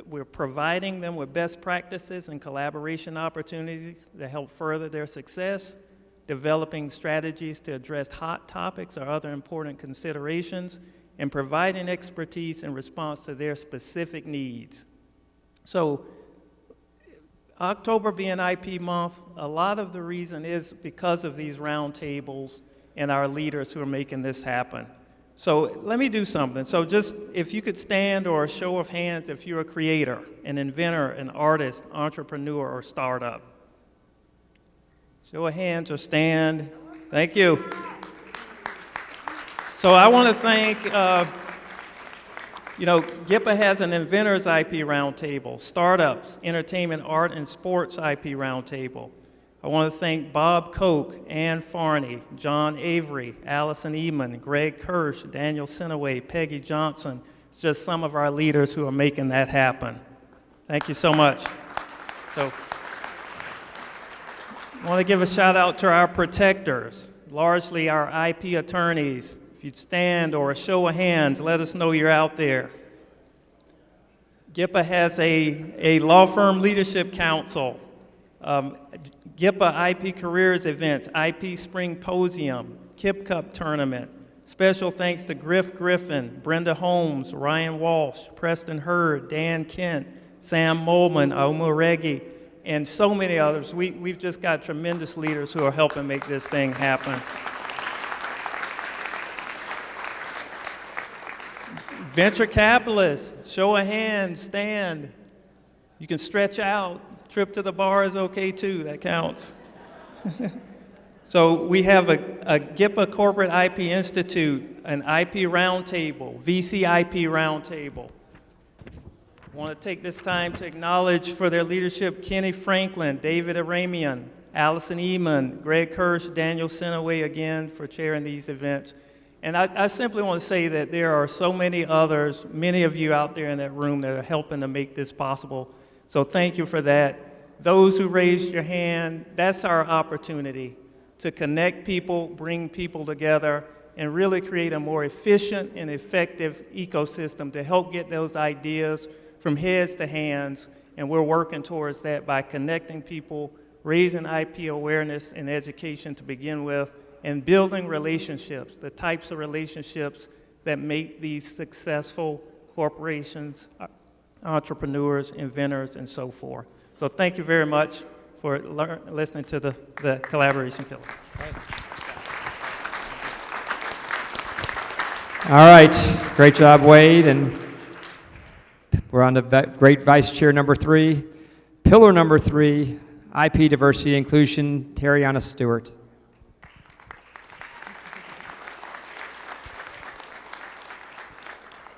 We're providing them with best practices and collaboration opportunities that help further their success, developing strategies to address hot topics or other important considerations, and providing expertise in response to their specific needs. So, October being IP month, a lot of the reason is because of these roundtables and our leaders who are making this happen. So let me do something. So just if you could stand, or a show of hands if you're a creator, an inventor, an artist, entrepreneur, or startup. Show of hands or stand. Thank you. So I want to thank, GIPA has an Inventors IP Roundtable, Startups, Entertainment, Art, and Sports IP Roundtable. I want to thank Bob Koch, Ann Farney, John Avery, Allison Eman, Greg Kirsch, Daniel Sinaway, Peggy Johnson. It's just some of our leaders who are making that happen. Thank you so much. So, I want to give a shout out to our protectors, largely our IP attorneys. If you'd stand, or a show of hands, let us know you're out there. GIPA has a law firm leadership council. GIPA IP Careers events, IP Spring Posium, Kip Cup Tournament. Special thanks to Griff Griffin, Brenda Holmes, Ryan Walsh, Preston Hurd, Dan Kent, Sam Molman, Omuregi, and so many others. We've just got tremendous leaders who are helping make this thing happen. Venture capitalists, show of hands, stand. You can stretch out. Trip to the bar is okay too, that counts. So we have a GIPA Corporate IP Institute, an IP Roundtable, VC IP Roundtable. I want to take this time to acknowledge for their leadership Kenny Franklin, David Aramian, Allison Eman, Greg Kirsch, Daniel Sinaway again for chairing these events. And I simply want to say that there are so many others, many of you out there in that room that are helping to make this possible. So thank you for that. Those who raised your hand, that's our opportunity to connect people, bring people together, and really create a more efficient and effective ecosystem to help get those ideas from heads to hands. And we're working towards that by connecting people, raising IP awareness and education to begin with, and building relationships, the types of relationships that make these successful corporations, entrepreneurs, inventors, and so forth. So thank you very much for listening to the collaboration pillar. All right, great job, Wade. And we're on to great Vice Chair number 3, pillar number 3, IP Diversity Inclusion, Tariana Stewart.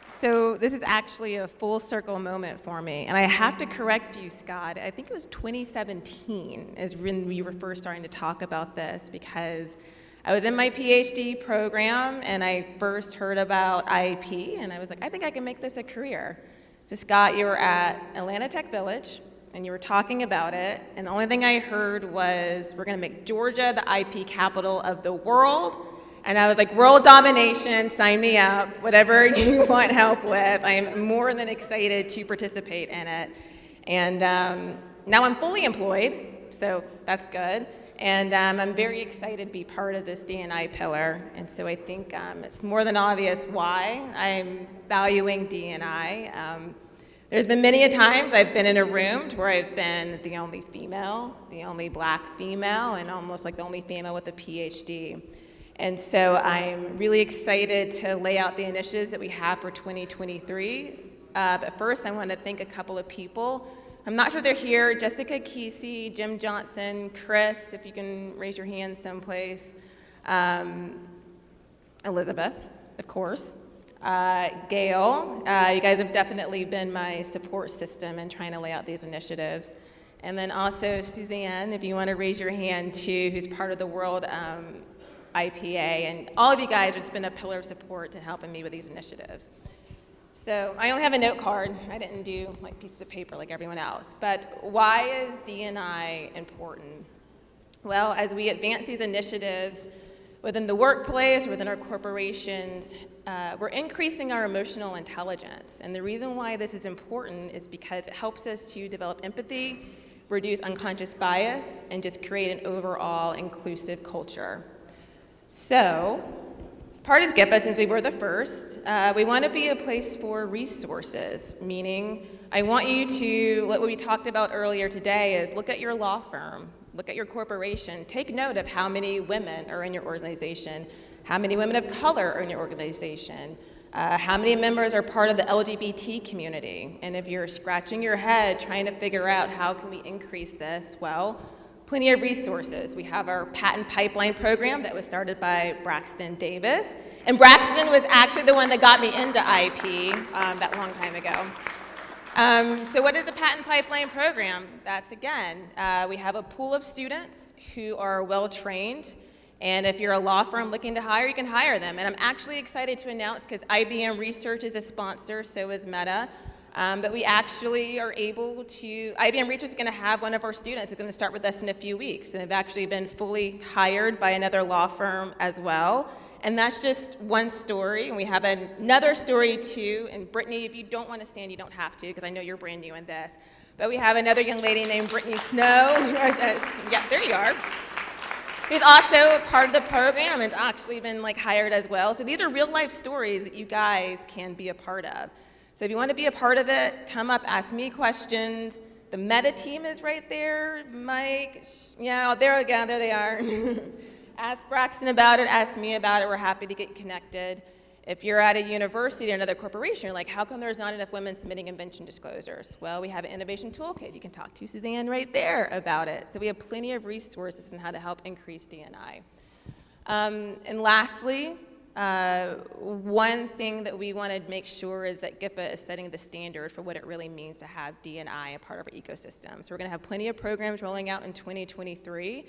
So this is actually a full circle moment for me. And I have to correct you, Scott. I think it was 2017 is when we were first starting to talk about this, because I was in my PhD program and I first heard about IP and I was like, I think I can make this a career. So Scott, you were at Atlanta Tech Village and you were talking about it, and the only thing I heard was, we're gonna make Georgia the IP capital of the world. And I was like, world domination, sign me up, whatever you want help with. I am more than excited to participate in it. And now I'm fully employed, so that's good. And I'm very excited to be part of this D&I pillar. And so I think it's more than obvious why I'm valuing D&I. There's been many a times I've been in a room where I've been the only female, the only black female, and almost like the only female with a PhD. And so I'm really excited to lay out the initiatives that we have for 2023. But first, I want to thank a couple of people. I'm not sure they're here. Jessica Kesey, Jim Johnson, Chris, if you can raise your hand someplace. Elizabeth, of course. Gail, you guys have definitely been my support system in trying to lay out these initiatives. And then also Suzanne, if you want to raise your hand too, who's part of the World IPA, and all of you guys have just been a pillar of support to helping me with these initiatives. So I only have a note card. I didn't do like pieces of paper like everyone else. But why is D&I important? Well, as we advance these initiatives, within the workplace, within our corporations, we're increasing our emotional intelligence. And the reason why this is important is because it helps us to develop empathy, reduce unconscious bias, and just create an overall inclusive culture. So, as part of GIPA, since we were the first, we want to be a place for resources, meaning I want you to, what we talked about earlier today is look at your law firm, look at your corporation, take note of how many women are in your organization, how many women of color are in your organization, how many members are part of the LGBT community. And if you're scratching your head trying to figure out how can we increase this, well, plenty of resources. We have our patent pipeline program that was started by Braxton Davis. And Braxton was actually the one that got me into IP that long time ago. So what is the patent pipeline program? That's again, we have a pool of students who are well trained. And if you're a law firm looking to hire, you can hire them. And I'm actually excited to announce, because IBM Research is a sponsor, so is Meta, but we actually are able to, IBM Research is going to have one of our students that's going to start with us in a few weeks. And they've actually been fully hired by another law firm as well. And that's just one story. And we have another story too. And Brittany, if you don't want to stand, you don't have to, because I know you're brand new in this. But we have another young lady named Brittany Snow. Yeah, there you are. Who's also part of the program and actually been hired as well. So these are real life stories that you guys can be a part of. So if you want to be a part of it, come up, ask me questions. The Meta team is right there. Mike, yeah, there again, there they are. Ask Braxton about it, ask me about it. We're happy to get connected. If you're at a university or another corporation, you're like, how come there's not enough women submitting invention disclosures? Well, we have an innovation toolkit. You can talk to Suzanne right there about it. So we have plenty of resources on how to help increase D&I. And lastly, one thing that we want to make sure is that GIPA is setting the standard for what it really means to have D&I a part of our ecosystem. So we're going to have plenty of programs rolling out in 2023.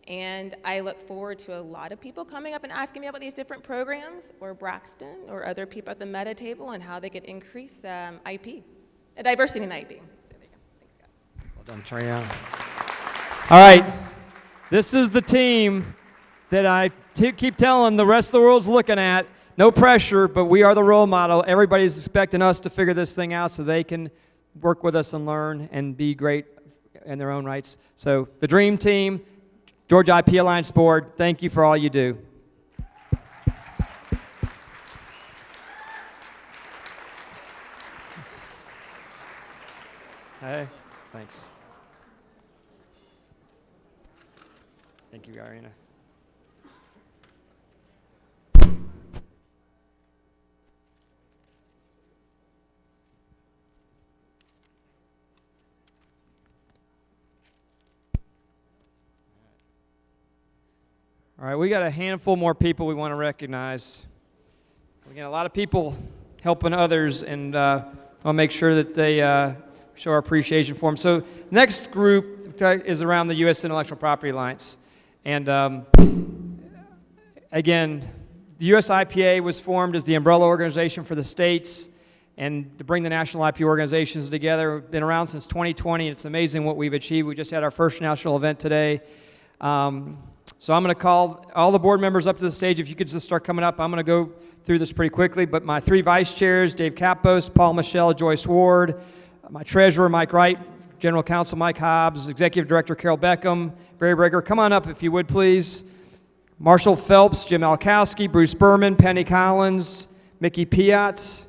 And I look forward to a lot of people coming up and asking me about these different programs, or Braxton, or other people at the Meta table, and how they could increase IP, diversity in IP. So there you go. Thanks, God. Well done, Treya. All right, this is the team that I keep telling the rest of the world's looking at. No pressure, but we are the role model. Everybody's expecting us to figure this thing out so they can work with us and learn and be great in their own rights. So the dream team, Georgia IP Alliance Board, thank you for all you do. Hey, thanks. Thank you, Irina. All right, we got a handful more people we want to recognize. We got a lot of people helping others, and I'll make sure that they show our appreciation for them. So next group is around the U.S. Intellectual Property Alliance. And again, the U.S. IPA was formed as the umbrella organization for the states and to bring the national IP organizations together. We've been around since 2020, and it's amazing what we've achieved. We just had our first national event today. So I'm going to call all the board members up to the stage. If you could just start coming up, I'm going to go through this pretty quickly. But my three vice chairs, Dave Kapos, Paul Michelle, Joyce Ward, my treasurer, Mike Wright, general counsel, Mike Hobbs, executive director, Carol Beckham, Barry Breger, come on up if you would, please. Marshall Phelps, Jim Alkowski, Bruce Berman, Penny Collins, Mickey Piat,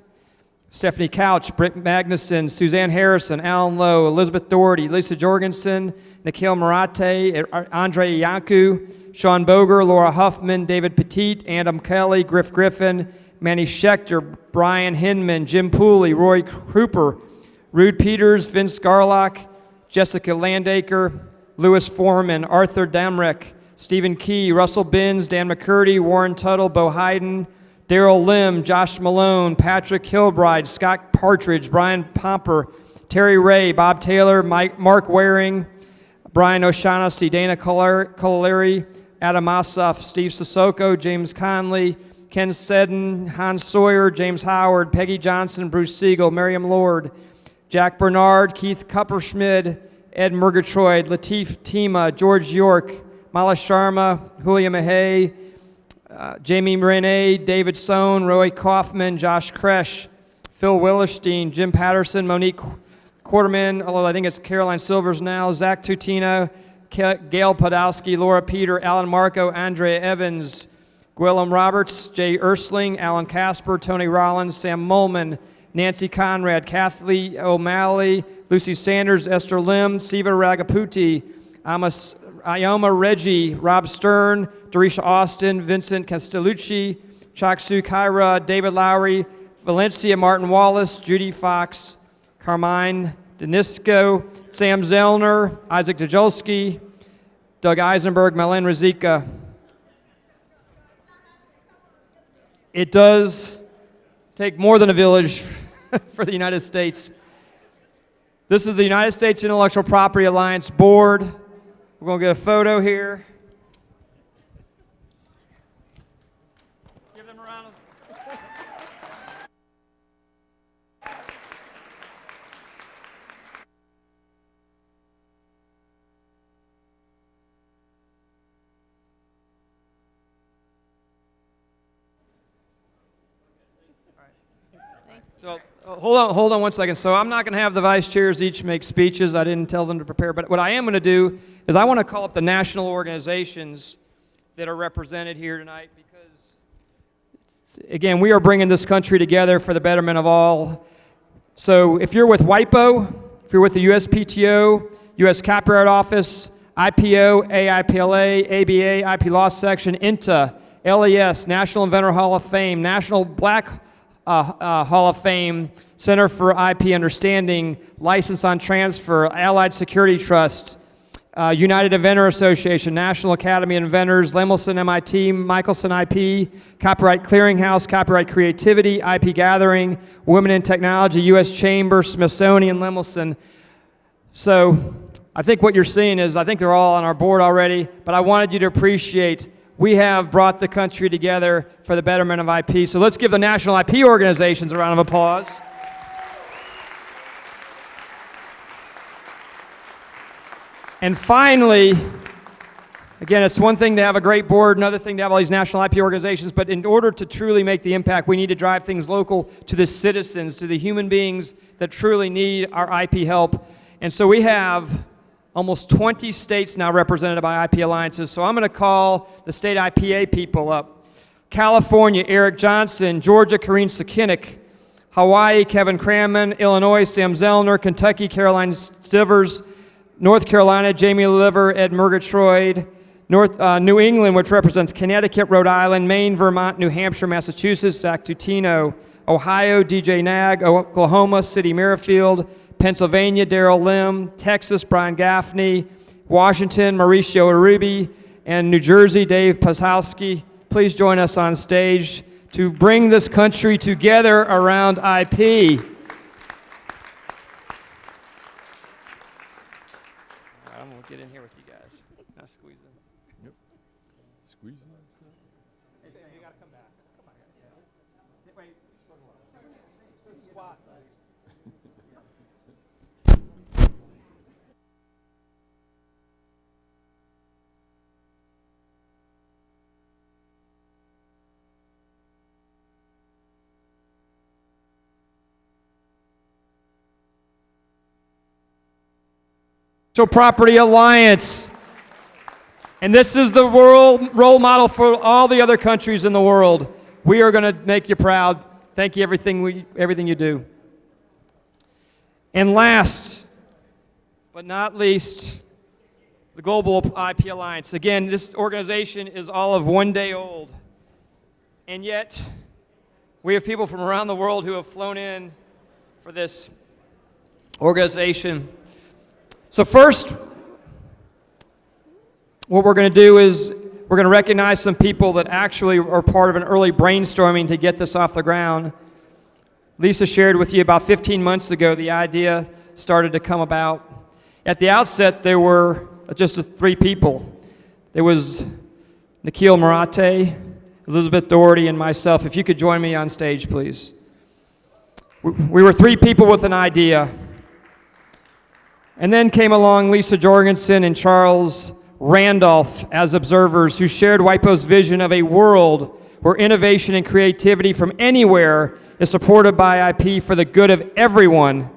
Stephanie Couch, Britt Magnuson, Suzanne Harrison, Alan Lowe, Elizabeth Doherty, Lisa Jorgensen, Nikhil Marate, Andre Yanku, Sean Boger, Laura Huffman, David Petit, Adam Kelly, Griff Griffin, Manny Schechter, Brian Hinman, Jim Pooley, Roy Cooper, Rude Peters, Vince Garlock, Jessica Landacre, Louis Foreman, Arthur Damrek, Stephen Key, Russell Binns, Dan McCurdy, Warren Tuttle, Bo Hayden, Daryl Lim, Josh Malone, Patrick Hilbride, Scott Partridge, Brian Pomper, Terry Ray, Bob Taylor, Mark Waring, Brian O'Shaughnessy, Dana Colary, Adam Ossoff, Steve Sissoko, James Conley, Ken Seddon, Hans Sawyer, James Howard, Peggy Johnson, Bruce Siegel, Miriam Lord, Jack Bernard, Keith Kupperschmid, Ed Murgatroyd, Latif Tima, George York, Mala Sharma, Julia Mahay, Jamie Renee, David Sohn, Roy Kaufman, Josh Kresh, Phil Willerstein, Jim Patterson, Monique Quarterman, although I think it's Caroline Silvers now, Zach Tutino, Gail Podolsky, Laura Peter, Alan Marco, Andrea Evans, Gwillem Roberts, Jay Ersling, Alan Casper, Tony Rollins, Sam Molman, Nancy Conrad, Kathleen O'Malley, Lucy Sanders, Esther Lim, Siva Ragaputi, Ioma Reggie, Rob Stern, Dorisha Austin, Vincent Castellucci, Chaksu Kyra, David Lowry, Valencia Martin Wallace, Judy Fox, Carmine Denisco, Sam Zellner, Isaac Dajolski, Doug Eisenberg, Malen Razika. It does take more than a village for the United States. This is the United States Intellectual Property Alliance Board. We're going to get a photo here. Give them a round of So, hold on one second. So I'm not going to have the vice chairs each make speeches. I didn't tell them to prepare. But what I am going to do is I want to call up the national organizations that are represented here tonight because, again, we are bringing this country together for the betterment of all. So if you're with WIPO, if you're with the USPTO, U.S. Copyright Office, IPO, AIPLA, ABA, IP Law Section, INTA, LES, National Inventor Hall of Fame, National Black Hall of Fame, Center for IP Understanding, License on Transfer, Allied Security Trust, United Inventor Association, National Academy of Inventors, Lemelson MIT, Michelson IP, Copyright Clearinghouse, Copyright Creativity, IP Gathering, Women in Technology, U.S. Chamber, Smithsonian, Lemelson. So I think what you're seeing is, I think they're all on our board already, but I wanted you to appreciate we have brought the country together for the betterment of IP. So let's give the national IP organizations a round of applause. And finally, again, it's one thing to have a great board, another thing to have all these national IP organizations, but in order to truly make the impact, we need to drive things local to the citizens, to the human beings that truly need our IP help. And so we have almost 20 states now represented by IP alliances. So I'm going to call the state IPA people up. California, Eric Johnson. Georgia, Karine Sakinik. Hawaii, Kevin Cranman. Illinois, Sam Zellner. Kentucky, Caroline Stivers. North Carolina, Jamie Liver, Ed Murgatroyd. New England, which represents Connecticut, Rhode Island, Maine, Vermont, New Hampshire, Massachusetts, Zach Tutino. Ohio, DJ Nag. Oklahoma, City Merrifield. Pennsylvania, Darrell Lim. Texas, Brian Gaffney. Washington, Mauricio Arubi. And New Jersey, Dave Pasowski. Please join us on stage to bring this country together around IP. I'm going to get in here with you guys. Now squeeze in. Yep. Squeeze in. Hey, Sam, you got to come back. Come on, guys. Yeah. Wait. Squat. Property Alliance. And this is the role model for all the other countries in the world. We are going to make you proud. Thank you everything you do. And last but not least, the Global IP Alliance. Again, this organization is all of 1 day old. And yet, we have people from around the world who have flown in for this organization. So first, what we're going to do is we're going to recognize some people that actually are part of an early brainstorming to get this off the ground. Lisa shared with you about 15 months ago the idea started to come about. At the outset, there were just 3 people. There was Nikhil Marate, Elizabeth Doherty, and myself. If you could join me on stage, please. We were 3 people with an idea. And then came along Lisa Jorgensen and Charles Randolph as observers who shared WIPO's vision of a world where innovation and creativity from anywhere is supported by IP for the good of everyone.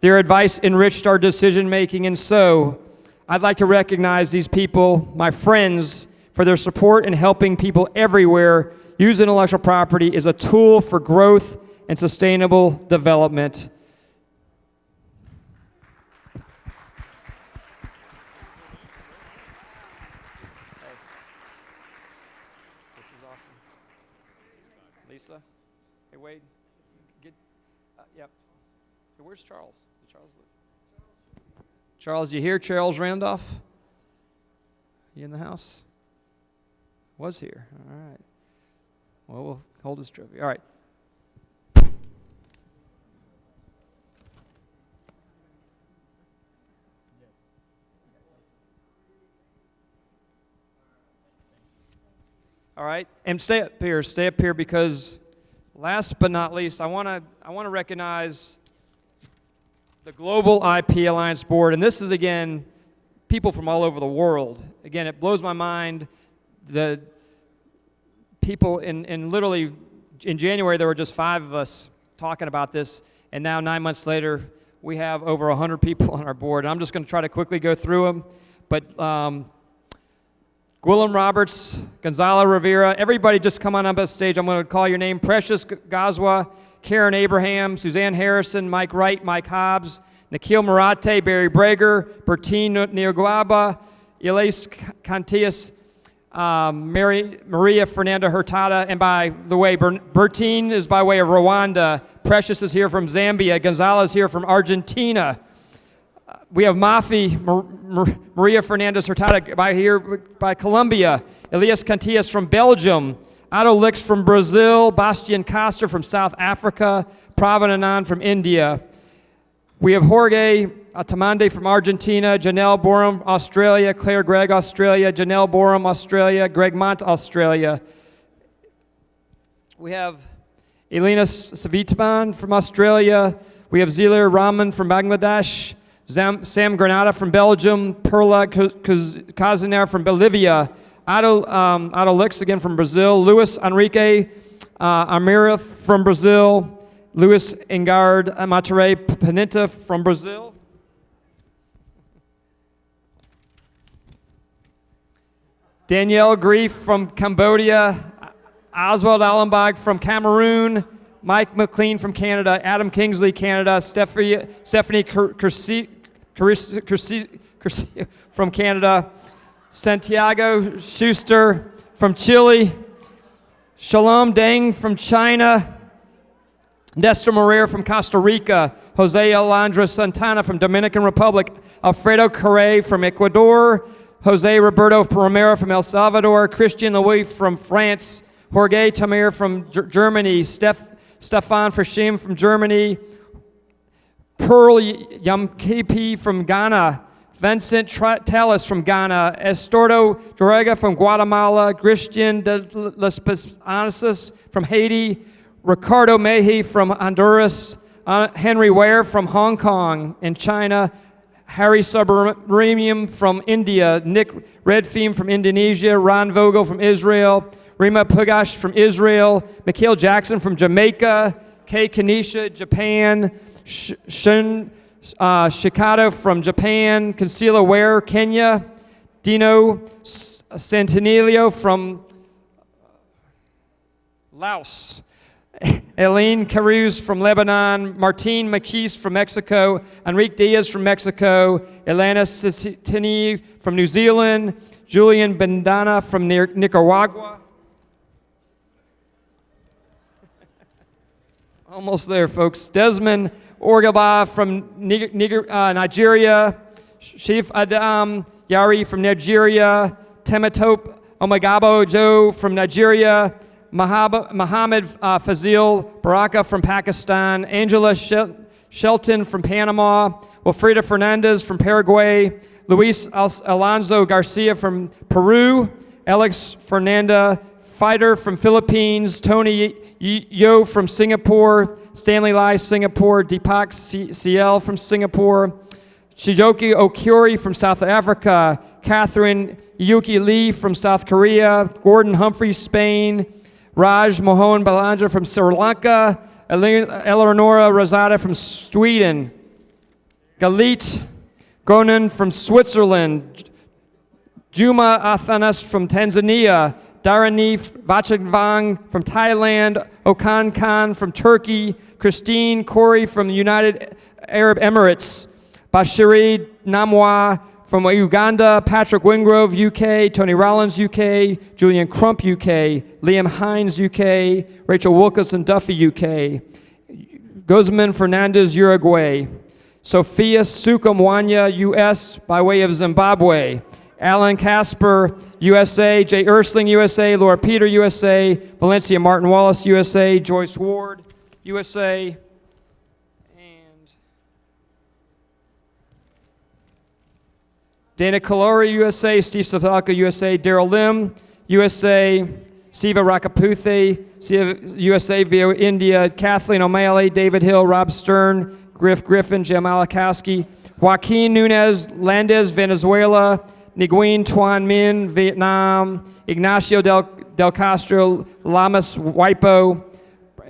Their advice enriched our decision-making, and so I'd like to recognize these people, my friends, for their support in helping people everywhere use intellectual property as a tool for growth and sustainable development. This is awesome. Lisa? Hey, Wade, yep. Hey, where's Charles? Charles, you here? Charles Randolph? You in the house? Was here. All right. Well, we'll hold his trophy. All right. All right, and stay up here because last but not least, I want to recognize the Global IP Alliance Board, and this is, again, people from all over the world. Again, it blows my mind. The people literally, in January, there were just 5 of us talking about this, and now 9 months later, we have over 100 people on our board. And I'm just going to try to quickly go through them, but Gwilym Roberts, Gonzalo Rivera, everybody just come on up on stage. I'm going to call your name. Precious Gazwa, Karen Abraham, Suzanne Harrison, Mike Wright, Mike Hobbs, Nikhil Marate, Barry Brager, Bertine Niaguaba, Elise Cantillas, Maria Fernanda Hurtado, and by the way, Bertine is by way of Rwanda, Precious is here from Zambia, Gonzalo is here from Argentina. We have Mafi, Maria Fernandez Hurtado by Colombia, Elias Cantillas from Belgium, Otto Lix from Brazil, Bastian Coster from South Africa, Pravin Anand from India. We have Jorge Atamande from Argentina, Janelle Borum, Australia, Claire Gregg, Australia, Janelle Borum, Australia, Greg Mont, Australia. We have Elena Savitaban from Australia. We have Zilir Rahman from Bangladesh, Sam Granada from Belgium, Perla Kazaner from Bolivia, Otto Lix again from Brazil, Luis Enrique Amira from Brazil, Luis Engard Matere Pineta from Brazil, Danielle Grief from Cambodia, Oswald Allenbach from Cameroon, Mike McLean from Canada, Adam Kingsley, Canada, Stephanie Cursi from Canada, Santiago Schuster from Chile, Shalom Deng from China, Nestor Moreira from Costa Rica, Jose Alondra Santana from Dominican Republic, Alfredo Correa from Ecuador, Jose Roberto Romero from El Salvador, Christian Louis from France, Jorge Tamir from Germany, Stefan Frashim from Germany, Pearl Yamkepi from Ghana, Vincent Talis from Ghana, Estordo Dorega from Guatemala, Christian de Las Pisanas from Haiti, Ricardo Meji from Honduras, Henry Ware from Hong Kong and China, Harry Subramaniam from India, Nick Redfeam from Indonesia, Ron Vogel from Israel, Rima Pugash from Israel, Mikhail Jackson from Jamaica, Kei Kanisha, Japan, Shun Shikado from Japan, Conceala Ware, Kenya, Dino Santinilio from Laos, Eileen Caruz from Lebanon, Martine Makis from Mexico, Enrique Diaz from Mexico, Elena Citini from New Zealand, Julian Bandana from Nicaragua. Almost there, folks. Desmond Orgaba from Nigeria, Chief Adam Yari from Nigeria, Temitope Omagabo Joe from Nigeria, Mohammed Fazil Baraka from Pakistan, Angela Shelton from Panama, Wilfrida Fernandez from Paraguay, Luis Alonso Garcia from Peru, Alex Fernanda Fighter from Philippines, Tony Yo from Singapore, Stanley Lai, Singapore, Deepak CL from Singapore, Shijoki Okuri from South Africa, Catherine Yuki Lee from South Korea, Gordon Humphrey, Spain, Raj Mohan Balanja from Sri Lanka, Eleonora Rosada from Sweden, Galit Gonan from Switzerland, Juma Athanas from Tanzania, Darani Vachagvang from Thailand, Okan Khan from Turkey, Christine Corey from the United Arab Emirates, Bashiri Namwa from Uganda, Patrick Wingrove, UK, Tony Rollins, UK, Julian Crump, UK, Liam Hines, UK, Rachel Wilkinson Duffy, UK, Guzman Fernandez, Uruguay, Sophia Sukamwanya, US, by way of Zimbabwe, Alan Casper, USA, Jay Ersling, USA, Laura Peter, USA, Valencia Martin Wallace, USA, Joyce Ward, USA, Dana Kalori, USA, Steve Savalka, USA, Daryl Lim, USA, Siva Rakaputhe, USA via India, Kathleen O'Malley, David Hill, Rob Stern, Griff Griffin, Jim Alakowski, Joaquin Nunez, Landez, Venezuela, Nguyen Tuan Minh, Vietnam, Ignacio Del Castro, Lamas Waipo,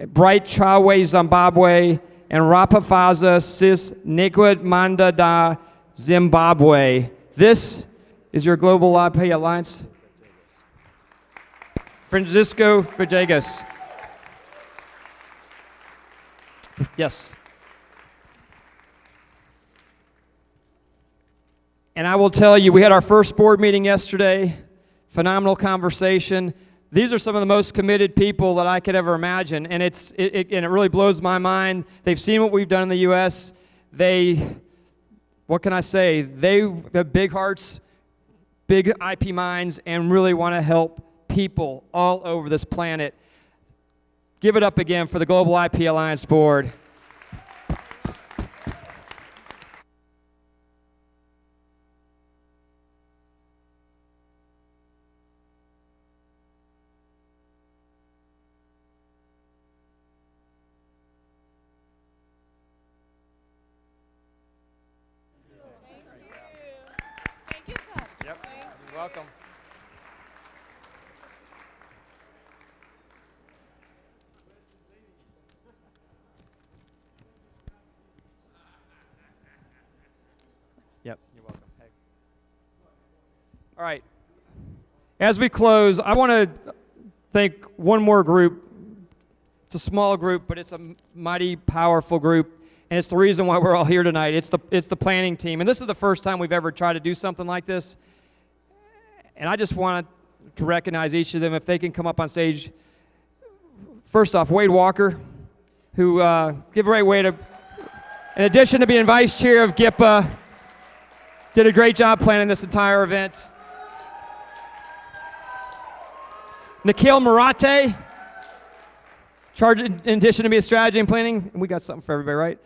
Bright Chawe, Zimbabwe, and Rapafaza Sis Nikwad Manda da Zimbabwe. This is your Global IP Alliance. Francisco Villegas. Yes. And I will tell you, we had our first board meeting yesterday. Phenomenal conversation. These are some of the most committed people that I could ever imagine, and it really blows my mind. They've seen what we've done in the U.S. What can I say? They have big hearts, big IP minds, and really want to help people all over this planet. Give it up again for the Global IP Alliance Board. Welcome. Yep, you're welcome. Hey. All right. As we close, I want to thank one more group. It's a small group, but it's a mighty powerful group, and it's the reason why we're all here tonight. It's the planning team, and this is the first time we've ever tried to do something like this. And I just want to recognize each of them, if they can come up on stage. First off, Wade Walker, who, give a great Wade, in addition to being vice chair of GIPA, did a great job planning this entire event. Nikhil Marate, charged in addition to being strategy and planning, and we got something for everybody, right?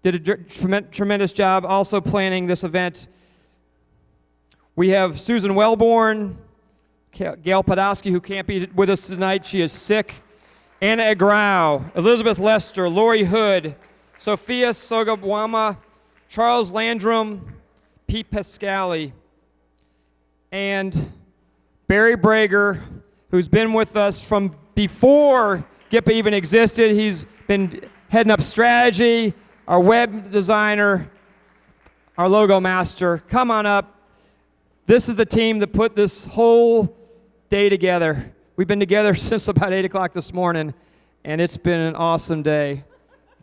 Did a tremendous job also planning this event. We have Susan Wellborn, Gail Podolsky, who can't be with us tonight. She is sick. Anna Agrau, Elizabeth Lester, Lori Hood, Sophia Sogabwama, Charles Landrum, Pete Pascali, and Barry Brager, who's been with us from before GIPA even existed. He's been heading up strategy, our web designer, our logo master. Come on up. This is the team that put this whole day together. We've been together since about 8 o'clock this morning, and it's been an awesome day.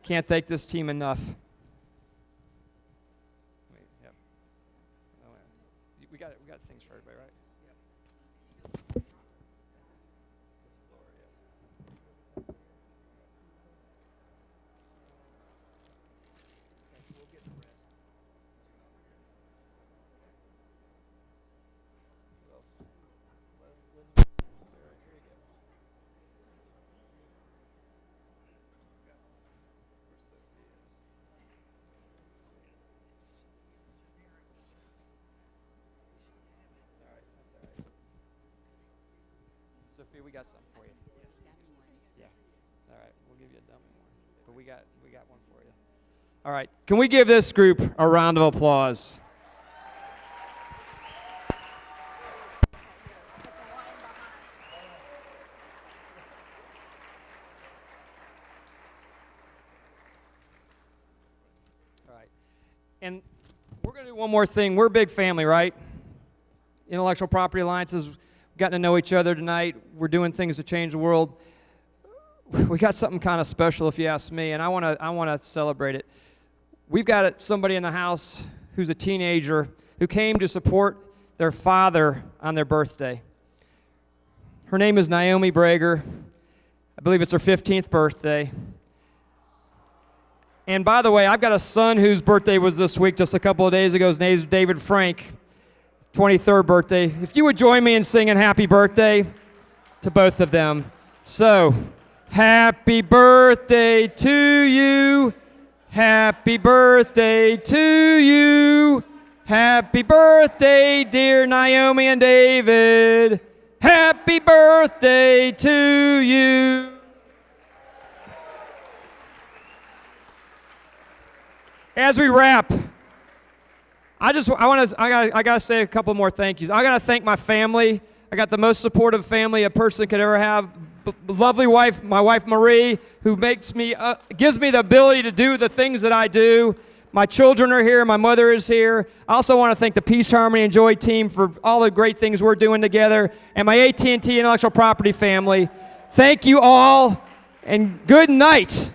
Can't thank this team enough. We got things for everybody, right? Sophia, we got something for you. Yeah. All right, we'll give you a dummy one, but we got one for you. All right. Can we give this group a round of applause? All right. And we're going to do one more thing. We're a big family, right? Intellectual Property Alliances, we've gotten to know each other tonight. We're doing things to change the world. We got something kind of special, if you ask me, and I want to celebrate it. We've got somebody in the house who's a teenager who came to support their father on their birthday. Her name is Naomi Brager. I believe it's her 15th birthday. And by the way, I've got a son whose birthday was this week, just a couple of days ago. His name's David Frank, 23rd birthday. If you would join me in singing happy birthday to both of them. So, happy birthday to you. Happy birthday to you. Happy birthday, dear Naomi and David. Happy birthday to you. As we wrap, I gotta say a couple more thank yous. I gotta thank my family. I got the most supportive family a person could ever have. Lovely wife, my wife Marie, who gives me the ability to do the things that I do. My children are here. My mother is here. I also want to thank the Peace, Harmony, and Joy team for all the great things we're doing together, and my AT&T Intellectual Property family. Thank you all, and good night.